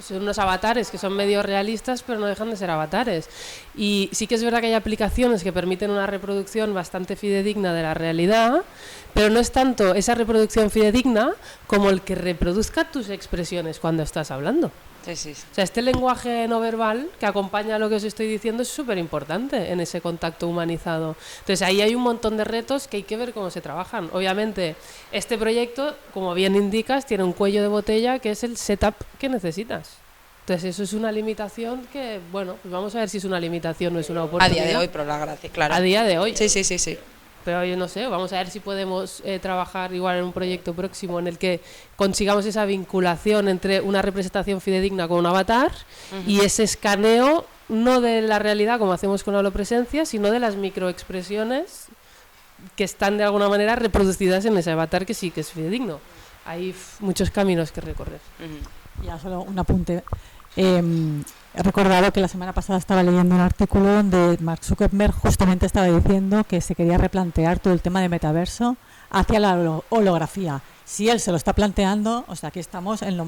B: son unos avatares que son medio realistas, pero no dejan de ser avatares. Y sí que es verdad que hay aplicaciones que permiten una reproducción bastante fidedigna de la realidad, pero no es tanto esa reproducción fidedigna como el que reproduzca tus expresiones cuando estás hablando.
I: Sí.
B: O sea, este lenguaje no verbal que acompaña a lo que os estoy diciendo es súper importante en ese contacto humanizado. Entonces ahí hay un montón de retos que hay que ver cómo se trabajan. Obviamente, este proyecto, como bien indicas, tiene un cuello de botella que es el setup que necesitas. Entonces eso es una limitación que, bueno, pues vamos a ver si es una limitación o es una oportunidad.
I: A día de hoy, pero la gracia, claro.
B: A día de hoy.
I: Sí.
B: Pero yo no sé, vamos a ver si podemos trabajar igual en un proyecto próximo en el que consigamos esa vinculación entre una representación fidedigna con un avatar y ese escaneo no de la realidad como hacemos con la holopresencia, sino de las microexpresiones que están de alguna manera reproducidas en ese avatar que sí que es fidedigno. Hay muchos caminos que recorrer.
D: Ya solo un apunte. He recordado que la semana pasada estaba leyendo un artículo donde Mark Zuckerberg justamente estaba diciendo que se quería replantear todo el tema de metaverso hacia la holografía. Si él se lo está planteando, o sea, aquí estamos en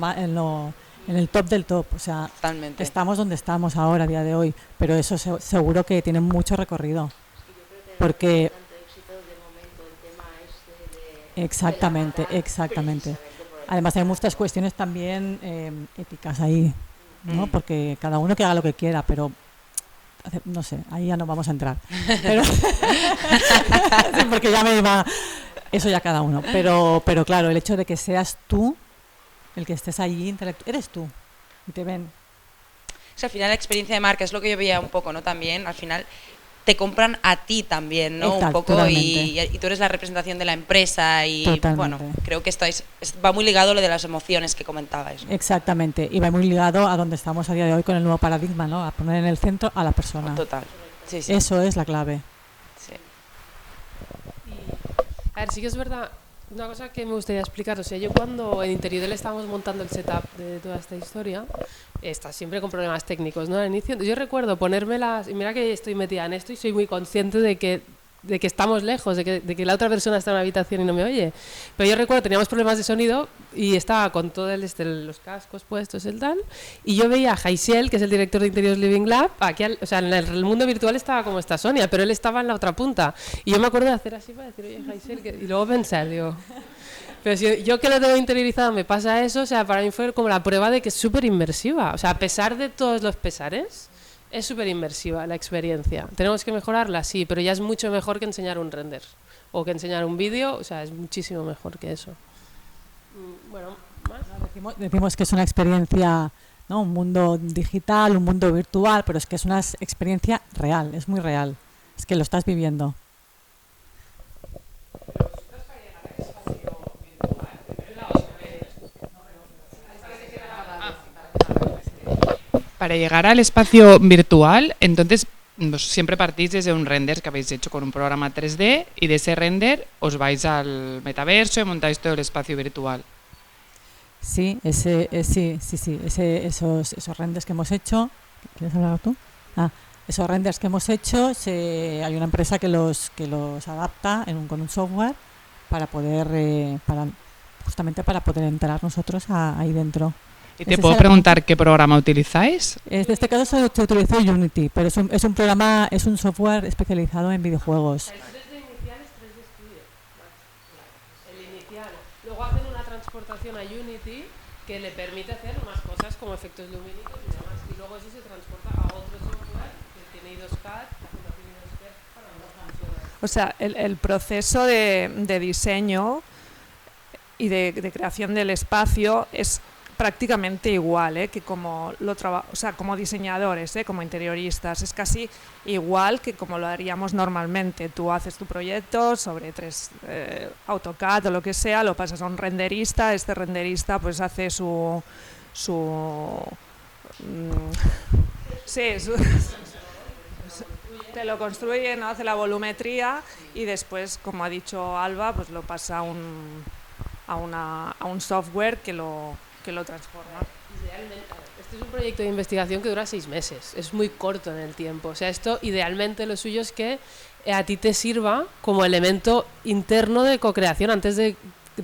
D: el top del top, o sea,
I: Totalmente.
D: Estamos donde estamos ahora, a día de hoy, pero eso seguro que tiene mucho recorrido. Porque exactamente. Además hay muchas cuestiones también éticas ahí, ¿no? Porque cada uno que haga lo que quiera, pero no sé, ahí ya no vamos a entrar. Pero porque ya me iba, eso ya cada uno. Pero claro, el hecho de que seas tú el que estés allí, eres tú y te ven.
I: O sea, al final la experiencia de marca es lo que yo veía un poco, ¿no? También, al final te compran a ti también, ¿no? Un poco y tú eres la representación de la empresa y bueno, creo que va muy ligado a lo de las emociones que comentabais, ¿no?
D: Exactamente, y va muy ligado a donde estamos a día de hoy con el nuevo paradigma, ¿no? A poner en el centro a la persona.
I: Total. Sí.
D: Eso es la clave.
I: Sí.
B: A ver, sí que es verdad. Una cosa que me gustaría explicar, o sea, yo cuando en Interiodel estábamos montando el setup de toda esta historia, está siempre con problemas técnicos, ¿no? Al inicio, yo recuerdo ponérmelas, y mira que estoy metida en esto y soy muy consciente de que estamos lejos, de que la otra persona está en una habitación y no me oye. Pero yo recuerdo, teníamos problemas de sonido y estaba con todos los cascos puestos, el tal, y yo veía a Jaisiel, que es el director de Interiors Living Lab, aquí o sea, en el mundo virtual estaba como está Sonia, pero él estaba en la otra punta. Y yo me acuerdo de hacer así para decir, oye, Jaisiel, y luego pensar, digo... Pero si yo que lo tengo interiorizado me pasa eso, o sea, para mí fue como la prueba de que es súper inmersiva. O sea, a pesar de todos los pesares, es súper inmersiva la experiencia. ¿Tenemos que mejorarla? Sí, pero ya es mucho mejor que enseñar un render o que enseñar un vídeo, o sea, es muchísimo mejor que eso. Bueno, ¿más?
D: Decimos que es una experiencia, ¿no? Un mundo digital, un mundo virtual, pero es que es una experiencia real, es muy real. Es que lo estás viviendo.
J: Para llegar al espacio virtual, entonces siempre partís desde un render que habéis hecho con un programa 3D y de ese render os vais al metaverso y montáis todo el espacio virtual.
D: Sí, esos renders que hemos hecho. ¿Quieres hablar tú? Esos renders que hemos hecho, hay una empresa que los adapta con un software para poder justamente para poder entrar nosotros ahí dentro.
J: ¿Y te puedo preguntar qué programa utilizáis?
D: En este caso se utilizó Unity, pero es un programa, es un software especializado en videojuegos.
B: El 3D inicial es 3D Studio. El inicial. Luego hacen una transportación a Unity que le permite hacer más cosas como efectos lumínicos y demás. Y luego eso se transporta a otro software que tiene I2CAD, la Fundación I2CAD para no funcionar.
C: O sea, el proceso de diseño y de creación del espacio es prácticamente igual, que como como diseñadores, como interioristas, es casi igual que como lo haríamos normalmente. Tú haces tu proyecto sobre AutoCAD o lo que sea, lo pasas a un renderista, este renderista pues hace te lo construye, ¿no? Hace la volumetría y después, como ha dicho Alba, pues lo pasa a un software que lo transforma.
B: Idealmente, este es un proyecto de investigación que dura 6 meses, es muy corto en el tiempo. O sea, esto idealmente lo suyo es que a ti te sirva como elemento interno de co-creación antes de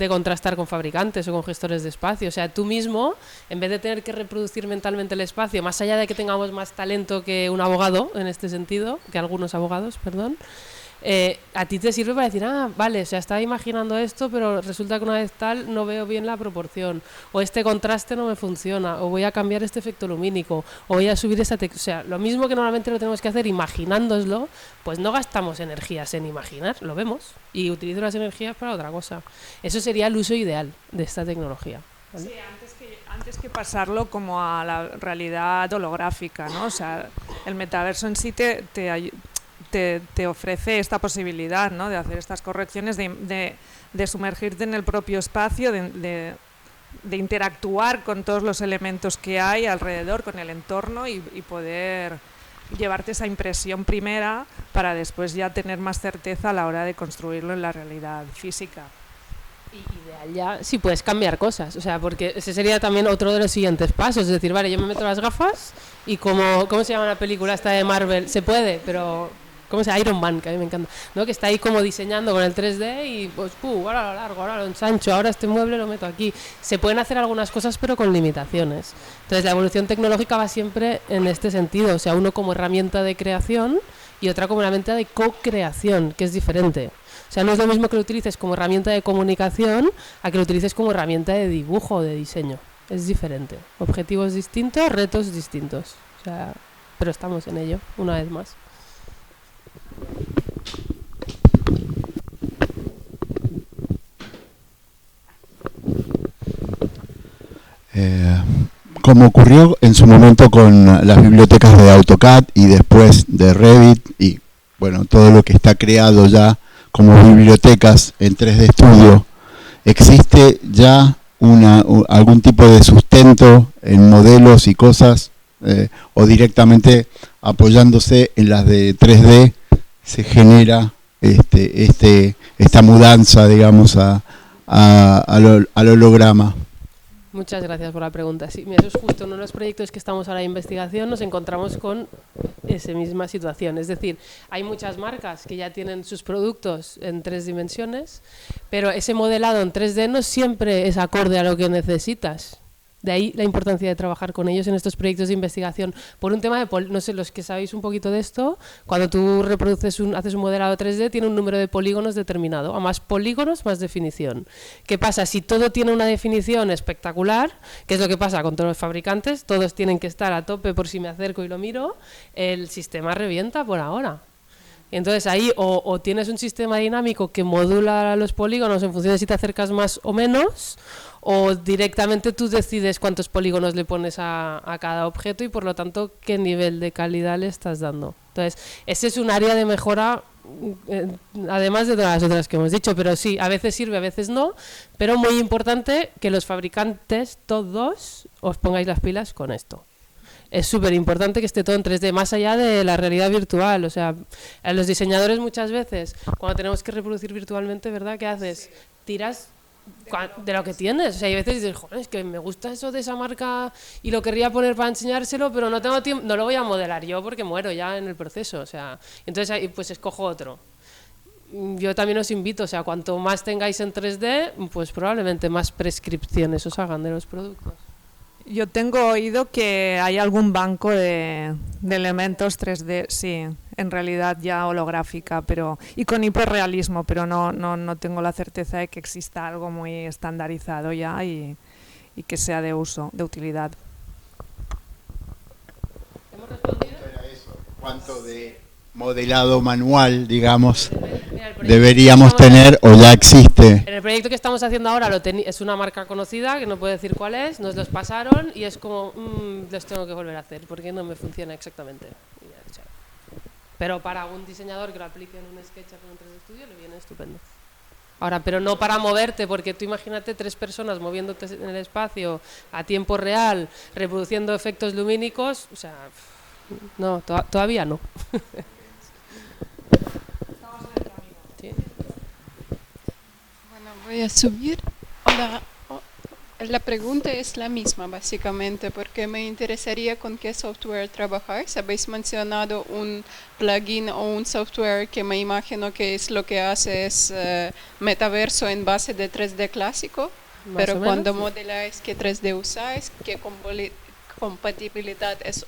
B: contrastar con fabricantes o con gestores de espacio. O sea, tú mismo, en vez de tener que reproducir mentalmente el espacio, más allá de que tengamos más talento que un abogado, en este sentido, que algunos abogados, perdón, a ti te sirve para decir, vale, o sea, estaba imaginando esto, pero resulta que una vez tal no veo bien la proporción, o este contraste no me funciona, o voy a cambiar este efecto lumínico, o voy a subir esta textura. O sea, lo mismo que normalmente lo tenemos que hacer imaginándoslo, pues no gastamos energías en imaginar, lo vemos, y utilizo las energías para otra cosa. Eso sería el uso ideal de esta tecnología, ¿vale?
C: Sí, antes que pasarlo como a la realidad holográfica, ¿no? O sea, el metaverso en sí te ofrece esta posibilidad, ¿no? De hacer estas correcciones, de sumergirte en el propio espacio, de interactuar con todos los elementos que hay alrededor, con el entorno y poder llevarte esa impresión primera para después ya tener más certeza a la hora de construirlo en la realidad física.
B: Y ideal ya si puedes cambiar cosas, o sea, porque ese sería también otro de los siguientes pasos, es decir, vale, yo me meto las gafas y ¿cómo se llama la película esta de Marvel? Se puede, pero ¿cómo se llama? Iron Man, que a mí me encanta, ¿no? Que está ahí como diseñando con el 3D y pues ahora lo largo, ahora lo ensancho, ahora este mueble lo meto aquí. Se pueden hacer algunas cosas pero con limitaciones. Entonces la evolución tecnológica va siempre en este sentido, o sea, uno como herramienta de creación y otra como herramienta de co-creación, que es diferente. O sea, no es lo mismo que lo utilices como herramienta de comunicación a que lo utilices como herramienta de dibujo o de diseño. Es diferente. Objetivos distintos, retos distintos. O sea, pero estamos en ello, una vez más.
K: Como ocurrió en su momento con las bibliotecas de AutoCAD y después de Revit y bueno, todo lo que está creado ya como bibliotecas en 3D Studio, ¿existe ya algún tipo de sustento en modelos y cosas o directamente apoyándose en las de 3D se genera esta mudanza, digamos, al holograma?
B: Muchas gracias por la pregunta. Sí, mira, eso es justo uno de los proyectos que estamos ahora en investigación, nos encontramos con esa misma situación. Es decir, hay muchas marcas que ya tienen sus productos en 3 dimensiones, pero ese modelado en 3D no siempre es acorde a lo que necesitas. De ahí la importancia de trabajar con ellos en estos proyectos de investigación. Por un tema de, no sé, los que sabéis un poquito de esto, cuando tú reproduces haces un modelado 3D, tiene un número de polígonos determinado. A más polígonos, más definición. ¿Qué pasa? Si todo tiene una definición espectacular, que es lo que pasa con todos los fabricantes, todos tienen que estar a tope por si me acerco y lo miro, el sistema revienta por ahora. Entonces ahí o tienes un sistema dinámico que modula los polígonos en función de si te acercas más o menos, o directamente tú decides cuántos polígonos le pones a cada objeto y por lo tanto qué nivel de calidad le estás dando. Entonces ese es un área de mejora, además de todas las otras que hemos dicho, pero sí, a veces sirve, a veces no, pero muy importante que los fabricantes todos os pongáis las pilas con esto. Es súper importante que esté todo en 3D, más allá de la realidad virtual. O sea, a los diseñadores muchas veces, cuando tenemos que reproducir virtualmente, ¿verdad? ¿Qué haces? Tiras de lo que tienes. O sea, hay veces dices, joder, es que me gusta eso de esa marca y lo querría poner para enseñárselo, pero no tengo tiempo, no lo voy a modelar yo porque muero ya en el proceso. O sea, entonces ahí pues escojo otro. Yo también os invito, o sea, cuanto más tengáis en 3D, pues probablemente más prescripciones os hagan de los productos.
C: Yo tengo oído que hay algún banco de elementos 3D, sí, en realidad ya holográfica, y con hiperrealismo, pero no tengo la certeza de que exista algo muy estandarizado ya y que sea de uso, de utilidad.
B: ¿Hemos respondido?
K: ¿Cuánto de modelado manual, digamos, deberíamos tener o ya existe?
B: En el proyecto que estamos haciendo ahora es una marca conocida, que no puedo decir cuál es, nos los pasaron y es como, los tengo que volver a hacer porque no me funciona exactamente. Pero para un diseñador que lo aplique en un SketchUp o en un 3D Studio le viene estupendo. Ahora, pero no para moverte, porque tú imagínate 3 personas moviéndote en el espacio a tiempo real, reproduciendo efectos lumínicos, o sea, no, todavía no. Sí.
L: Bueno, voy a subir. La pregunta es la misma, básicamente, porque me interesaría con qué software trabajáis. Habéis mencionado un plugin o un software que me imagino que es lo que hace es metaverso en base de 3D clásico, pero cuando modeláis, ¿qué 3D usáis? ¿Qué compatibilidad es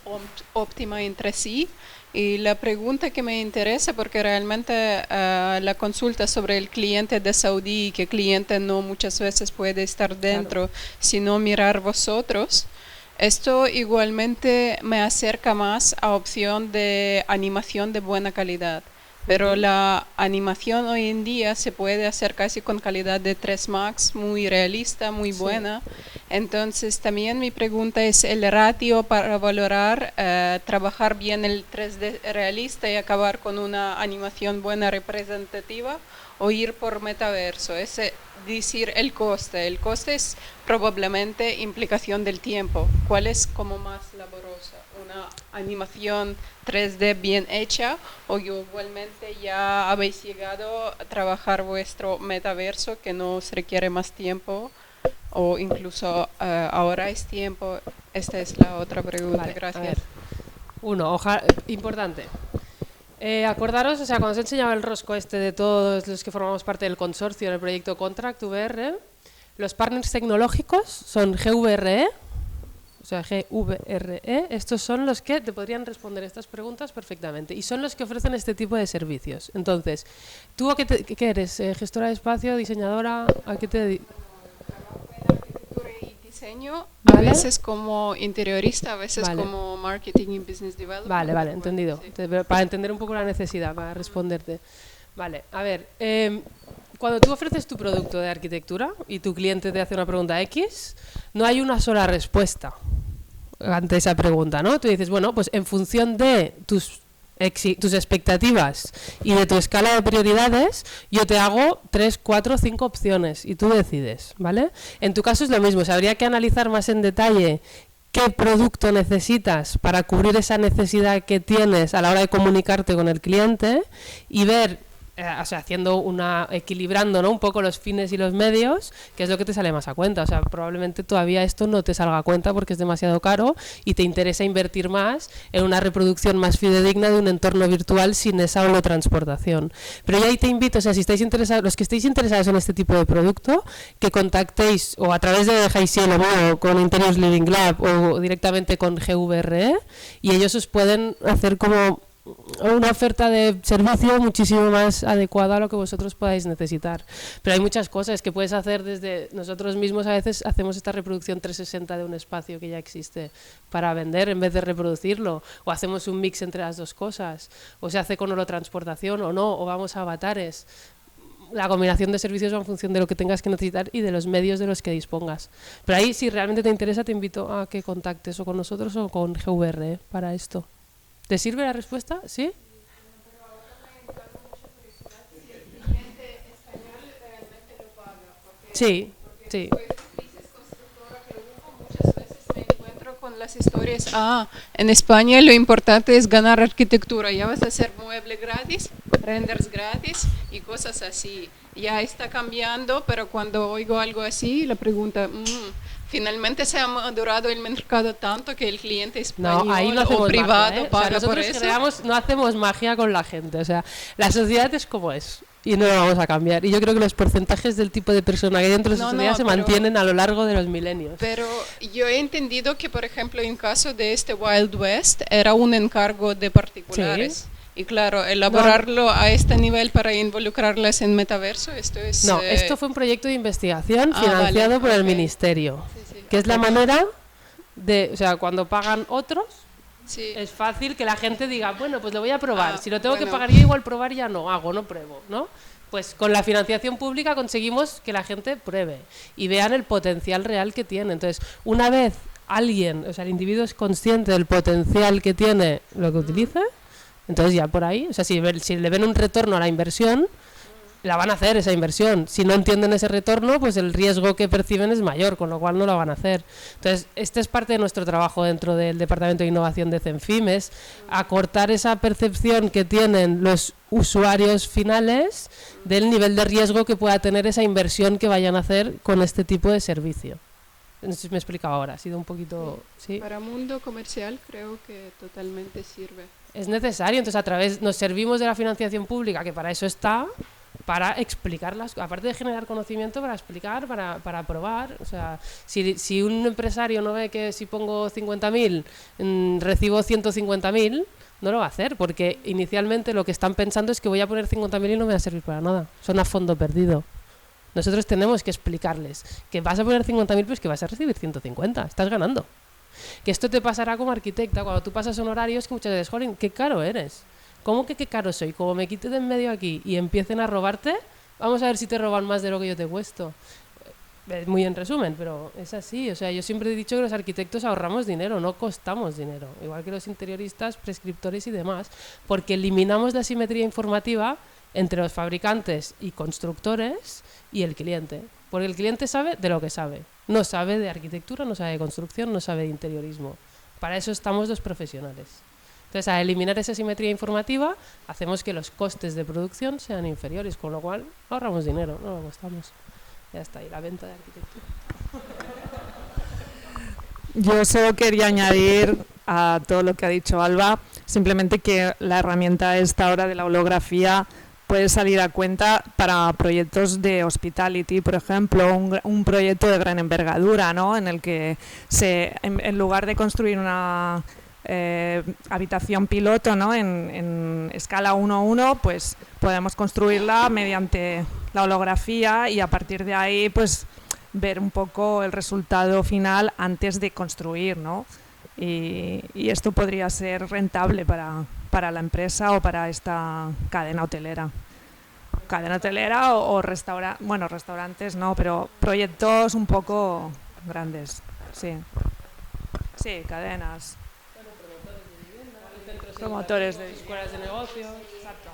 L: óptima entre sí? Y la pregunta que me interesa, porque realmente la consulta sobre el cliente de Saudi, que el cliente no muchas veces puede estar dentro, sino mirar vosotros, esto igualmente me acerca más a opción de animación de buena calidad. Pero la animación hoy en día se puede hacer casi con calidad de 3 Max, muy realista, muy buena. Entonces, también mi pregunta es el ratio para valorar, trabajar bien el 3D realista y acabar con una animación buena representativa o ir por metaverso. Es decir, el coste. El coste es probablemente implicación del tiempo. ¿Cuál es como más laborosa? ¿Una animación 3D bien hecha o igualmente ya habéis llegado a trabajar vuestro metaverso que no os requiere más tiempo? O incluso ahora es tiempo. Esta es la otra pregunta.
B: Vale,
L: Gracias.
B: Uno, importante. Acordaros, o sea, cuando os he enseñado el rosco este de todos los que formamos parte del consorcio en el proyecto Contract VR, los partners tecnológicos son GVRE, o sea, GVRE, estos son los que te podrían responder estas preguntas perfectamente y son los que ofrecen este tipo de servicios. Entonces, ¿tú qué eres? ¿Gestora de espacio, diseñadora? ¿A qué te dedicas?
L: Diseño,
B: ¿Vale?
L: a veces como interiorista, a veces
B: Vale.
L: Como marketing y business development.
B: Vale, entendido. Para entender un poco la necesidad, para responderte. Vale, a ver, cuando tú ofreces tu producto de arquitectura y tu cliente te hace una pregunta X, no hay una sola respuesta ante esa pregunta, ¿no? Tú dices, bueno, pues en función de tus expectativas y de tu escala de prioridades, yo te hago 3, 4, 5 opciones y tú decides, ¿vale? En tu caso es lo mismo, o sea, habría que analizar más en detalle qué producto necesitas para cubrir esa necesidad que tienes a la hora de comunicarte con el cliente y ver, o sea, equilibrando, ¿no?, un poco los fines y los medios, que es lo que te sale más a cuenta. O sea, probablemente todavía esto no te salga a cuenta porque es demasiado caro y te interesa invertir más en una reproducción más fidedigna de un entorno virtual sin esa holotransportación. Pero yo ahí te invito, o sea, si estáis interesados, los que estéis interesados en este tipo de producto, que contactéis o a través de Jaisiel o con Interiors Living Lab o directamente con GVRE y ellos os pueden hacer como una oferta de servicio muchísimo más adecuada a lo que vosotros podáis necesitar. Pero hay muchas cosas que puedes hacer desde nosotros mismos. A veces hacemos esta reproducción 360 de un espacio que ya existe para vender en vez de reproducirlo, o hacemos un mix entre las dos cosas, o se hace con holotransportación o no, o vamos a avatares. La combinación de servicios va en función de lo que tengas que necesitar y de los medios de los que dispongas. Pero ahí, si realmente te interesa, te invito a que contactes o con nosotros o con GVR para esto. ¿Te sirve la respuesta? ¿Sí? Sí, sí.
L: Con las historias, en España lo importante es ganar arquitectura, ya vas a hacer mueble gratis, renders gratis y cosas así. Ya está cambiando, pero cuando oigo algo así, la pregunta, finalmente se ha madurado el mercado tanto que el cliente español
B: ahí no hacemos
L: o privado
B: magia, ¿eh?
L: paga
B: o sea,
L: por eso.
B: No hacemos magia con la gente, o sea, la sociedad es como es. Y no lo vamos a cambiar. Y yo creo que los porcentajes del tipo de persona que hay dentro de la sociedad se mantienen a lo largo de los milenios.
L: Pero yo he entendido que, por ejemplo, en caso de este Wild West, era un encargo de particulares. Sí. Y claro, elaborarlo a este nivel para involucrarlas en metaverso, esto es...
B: No, esto fue un proyecto de investigación financiado por el Ministerio. Sí, que es la manera de... O sea, cuando pagan otros... Sí. Es fácil que la gente diga, bueno, pues lo voy a probar. Si lo tengo que pagar yo, igual probar ya no hago, no pruebo, ¿no? Pues con la financiación pública conseguimos que la gente pruebe y vean el potencial real que tiene. Entonces, una vez alguien, o sea, el individuo es consciente del potencial que tiene lo que utiliza, entonces ya por ahí, o sea, si le ven un retorno a la inversión, la van a hacer esa inversión. Si no entienden ese retorno, pues el riesgo que perciben es mayor, con lo cual no la van a hacer. Entonces, este es parte de nuestro trabajo dentro del Departamento de Innovación de CENFIM, es acortar esa percepción que tienen los usuarios finales del nivel de riesgo que pueda tener esa inversión que vayan a hacer con este tipo de servicio. No sé si me he explicado ahora, ha sido un poquito... ¿sí?
L: Para mundo comercial creo que totalmente sirve.
B: Es necesario, entonces nos servimos de la financiación pública, que para eso está... para explicarlas, aparte de generar conocimiento, para explicar, para probar. O sea, si un empresario no ve que si pongo 50.000 recibo 150.000, no lo va a hacer, porque inicialmente lo que están pensando es que voy a poner 50.000 y no me va a servir para nada. Son a fondo perdido. Nosotros tenemos que explicarles que vas a poner 50.000, pues que vas a recibir 150, estás ganando. Que esto te pasará como arquitecta, cuando tú pasas honorarios, que muchas veces, jolín, qué caro eres. ¿Cómo que qué caro soy? Como me quite de en medio aquí y empiecen a robarte, vamos a ver si te roban más de lo que yo te he puesto. muy en resumen, pero es así. O sea, yo siempre he dicho que los arquitectos ahorramos dinero, no costamos dinero, igual que los interioristas, prescriptores y demás, porque eliminamos la asimetría informativa entre los fabricantes y constructores y el cliente. Porque el cliente sabe de lo que sabe. No sabe de arquitectura, no sabe de construcción, no sabe de interiorismo. Para eso estamos los profesionales. Entonces, al eliminar esa asimetría informativa, hacemos que los costes de producción sean inferiores, con lo cual ahorramos dinero, no lo gastamos. Ya está, y la venta de arquitectura.
C: Yo solo quería añadir a todo lo que ha dicho Alba, simplemente que la herramienta esta ahora de la holografía puede salir a cuenta para proyectos de hospitality, por ejemplo, un proyecto de gran envergadura, ¿no? En el que en lugar de construir una habitación piloto, ¿no? en escala 1:1, pues podemos construirla mediante la holografía y a partir de ahí pues ver un poco el resultado final antes de construir, ¿no? Y esto podría ser rentable para la empresa o para esta cadena hotelera. Cadena hotelera o restaurantes no, pero proyectos un poco grandes, sí. Sí, cadenas. Promotores de
B: escuelas de negocios.
C: Exacto.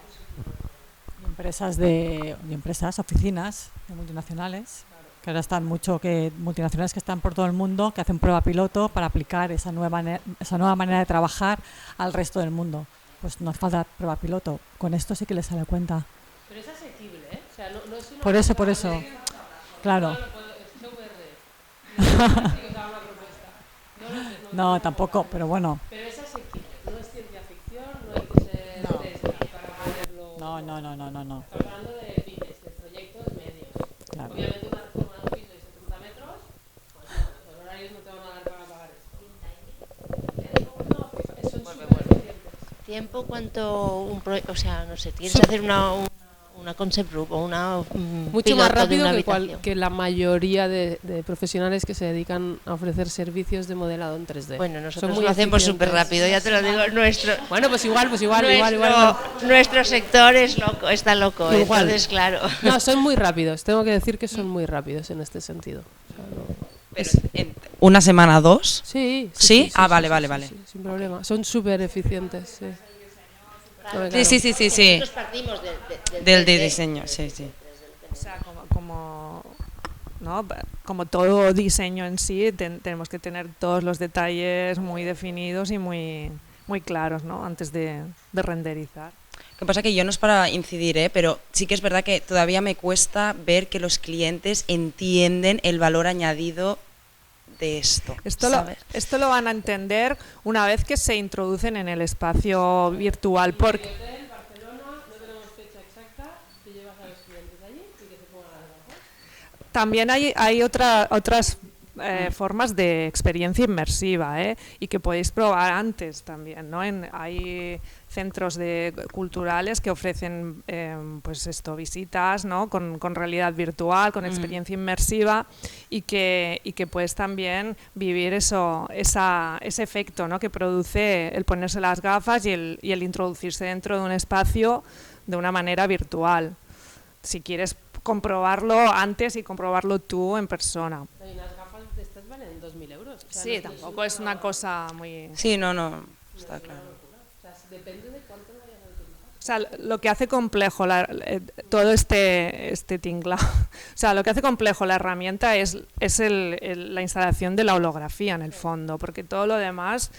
D: Empresas, oficinas de multinacionales, que ahora están multinacionales que están por todo el mundo, que hacen prueba piloto para aplicar esa nueva manera de trabajar al resto del mundo. Pues no hace falta prueba piloto, con esto sí que les sale cuenta.
B: Pero es asequible, ¿eh? O sea, no es una
D: por eso, claro. No, tampoco, pero bueno.
B: Pero es asequible, no es ciencia ficción, no hay que ser para ponerlo.
D: No.
B: Estamos hablando de pymes, de proyectos medios. Claro. Obviamente una reforma de un piso de 70 metros, pues los horarios no te van a dar para pagar esto. Son súper eficientes.
H: ¿Tiempo cuánto o sea, no sé, tienes que hacer una concept group o una
B: mucho más rápido que la mayoría de profesionales que se dedican a ofrecer servicios de modelado en 3D.
H: Bueno, nosotros lo hacemos súper rápido, ya te lo digo.
B: Bueno, pues igual.
H: Nuestro sector es loco, está loco, entonces claro.
B: No, son muy rápidos, tengo que decir que son muy rápidos en este sentido. O sea,
I: Pero en ¿una semana, 2?
B: Sí.
I: ¿Sí? Vale.
B: Sí, sin problema. Son súper eficientes, sí.
I: Sí.
H: Nosotros partimos
I: del diseño, sí.
C: O sea, como todo diseño en sí, tenemos que tener todos los detalles muy definidos y muy claros, ¿no? Antes de renderizar.
I: Lo que pasa es que yo no es para incidir, pero sí que es verdad que todavía me cuesta ver que los clientes entienden el valor añadido de esto.
C: Esto lo van a entender una vez que se introducen en el espacio virtual. Porque
B: en Barcelona no tenemos fecha exacta, te llevas a los clientes allí y que se pongan las gafas.
C: También hay otras formas de experiencia inmersiva, y que podéis probar antes también, ¿no? Hay centros culturales que ofrecen visitas, ¿no? con realidad virtual, con experiencia inmersiva y que puedes también vivir ese efecto, ¿no? que produce el ponerse las gafas y el introducirse dentro de un espacio de una manera virtual. Si quieres comprobarlo antes y comprobarlo tú en persona.
B: Y las gafas de estas valen 2.000 euros. O sea,
C: sí, tampoco es una cosa muy...
I: Sí, no, está claro.
B: O sea, depende de cuánto lo vayas a utilizar.
C: O sea, lo que hace complejo todo este tinglado, o sea, lo que hace complejo la herramienta es la instalación de la holografía en el fondo, porque todo lo demás,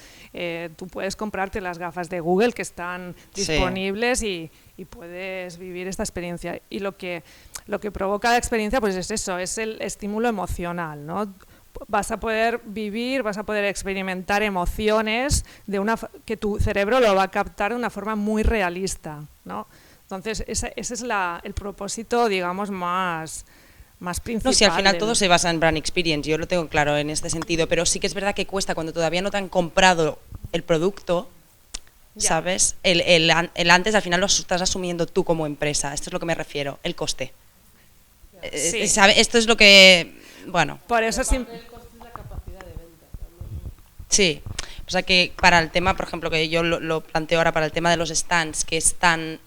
C: tú puedes comprarte las gafas de Google que están disponibles y puedes vivir esta experiencia. Y lo que provoca la experiencia pues es eso, es el estímulo emocional, ¿no? Vas a poder vivir, vas a poder experimentar emociones que tu cerebro lo va a captar de una forma muy realista, ¿no? Entonces ese es el propósito, digamos, más principal.
I: No, si al final todo se basa en brand experience, yo lo tengo claro en este sentido, pero sí que es verdad que cuesta cuando todavía no te han comprado el producto, ¿sabes? El antes al final lo estás asumiendo tú como empresa, esto es lo que me refiero, el coste.
C: Sí.
I: Esto es lo que, bueno.
C: Por eso
B: el coste es la capacidad de venta también.
I: Sí, o sea que para el tema, por ejemplo, que yo lo planteo ahora para el tema de los stands, que es tan,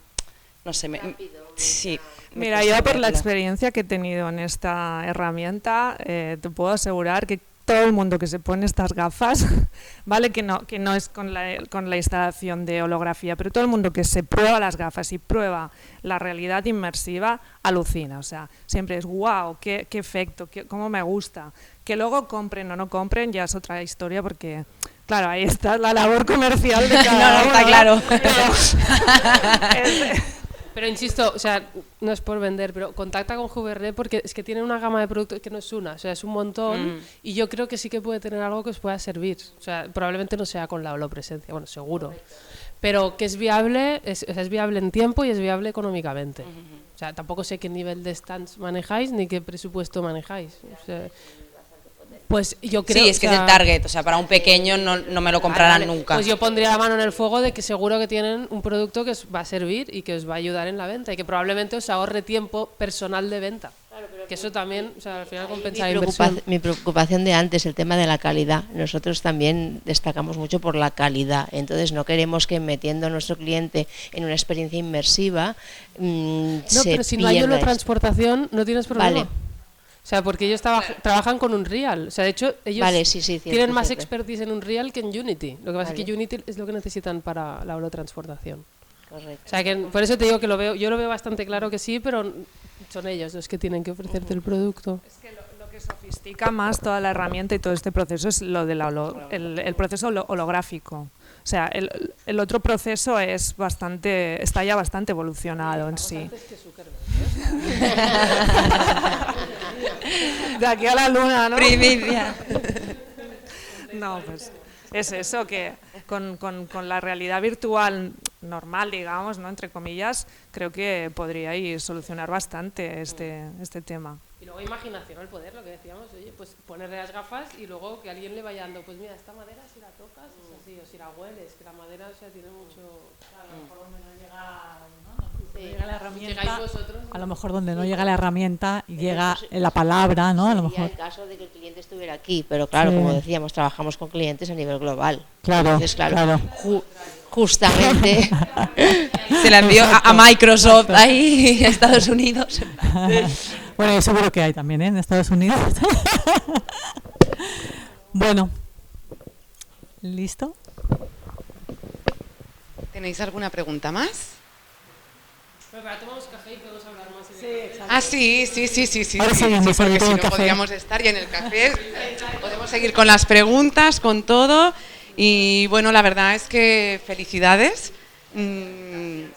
I: no sé, sí,
C: Mira, yo por la experiencia que he tenido en esta herramienta, te puedo asegurar que todo el mundo que se pone estas gafas, vale que no es con la instalación de holografía, pero todo el mundo que se prueba las gafas y prueba la realidad inmersiva, alucina. O sea, siempre es wow, qué efecto, cómo me gusta. Que luego compren o no compren ya es otra historia porque, claro, ahí está la labor comercial de cada uno.
I: Está claro.
B: Pero insisto, o sea, no es por vender, pero contacta con GVR porque es que tienen una gama de productos que no es una, o sea, es un montón y yo creo que sí que puede tener algo que os pueda servir. O sea, probablemente no sea con la holopresencia, bueno, seguro. Pero que es viable, es viable en tiempo y es viable económicamente. O sea, tampoco sé qué nivel de stands manejáis ni qué presupuesto manejáis. O sea, pues yo creo,
I: sí, es que es el target, o sea, para un pequeño no me lo comprarán nunca.
B: Pues yo pondría la mano en el fuego de que seguro que tienen un producto que os va a servir y que os va a ayudar en la venta y que probablemente os ahorre tiempo personal de venta. Que eso también, o sea, al final compensa la inversión.
H: Mi preocupación de antes, el tema de la calidad. Nosotros también destacamos mucho por la calidad. Entonces no queremos que metiendo a nuestro cliente en una experiencia inmersiva
B: no, pero si no hay holotransportación no tienes problema.
H: Vale.
B: O sea, porque ellos trabajan con Unreal. O sea, de hecho, ellos tienen más expertise en Unreal que en Unity. Lo que pasa es que Unity es lo que necesitan para la holotransportación.
H: Correcto.
B: O sea, que por eso te digo que yo lo veo bastante claro que sí, pero son ellos los que tienen que ofrecerte el producto.
C: Es que lo que sofistica más toda la herramienta y todo este proceso es lo de el proceso holográfico. O sea, el otro proceso está ya bastante evolucionado en sí. De aquí a la luna, ¿no?
I: Primicia.
C: No, pues es eso, que con la realidad virtual normal, digamos, ¿no?, entre comillas, creo que podríais solucionar bastante este tema.
B: Y luego imaginación al poder, lo que decíamos, oye, pues ponerle las gafas y luego que alguien le vaya dando, pues mira, esta madera si la tocas es así, o si la hueles, que la madera, o sea, tiene mucho...
D: Claro, por donde no llega, ¿no? Llega la herramienta,
B: vosotros,
D: a lo mejor donde no llega la herramienta llega la palabra, ¿no? A lo mejor.
H: Sería el caso de que el cliente estuviera aquí, pero claro, como decíamos, trabajamos con clientes a nivel global.
D: Claro,
H: entonces,
D: claro.
H: Justamente
I: se la envió a Microsoft ahí, a Estados Unidos.
D: Bueno, yo seguro que hay también, ¿eh?, en Estados Unidos. Bueno, ¿listo?
A: ¿Tenéis alguna pregunta más?
B: Pero tomamos café y podemos hablar más.
A: Sí.
D: Ahora seguimos,
A: porque si no
D: café.
A: podríamos estar y en el café podemos seguir con las preguntas, con todo. Y bueno, la verdad es que felicidades. Me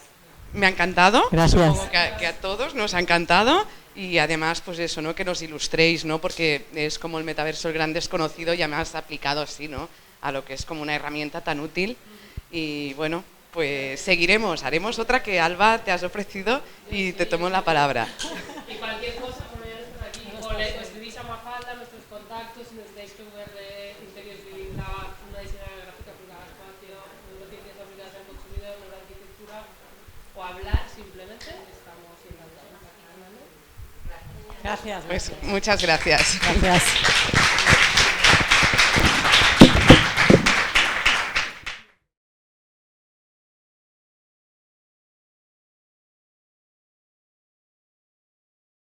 A: ha encantado.
D: Gracias.
A: Supongo que a todos nos ha encantado. Y además, pues eso, ¿no?, que nos ilustréis, ¿no?, porque es como el metaverso el gran desconocido y además aplicado así, ¿no?, a lo que es como una herramienta tan útil. Y bueno, pues seguiremos, haremos otra que Alba te has ofrecido y te tomo la palabra.
B: Y cualquier cosa, como ya están aquí, o le escribís a Mafalda, nuestros contactos, si necesitáis que GVR Interiors graba una diseñadora gráfica aplicada al espacio, neurociencias aplicadas al consumidor, neuroarquitectura, o hablar simplemente, estamos encantados.
D: Gracias.
A: Pues muchas gracias.
D: Gracias.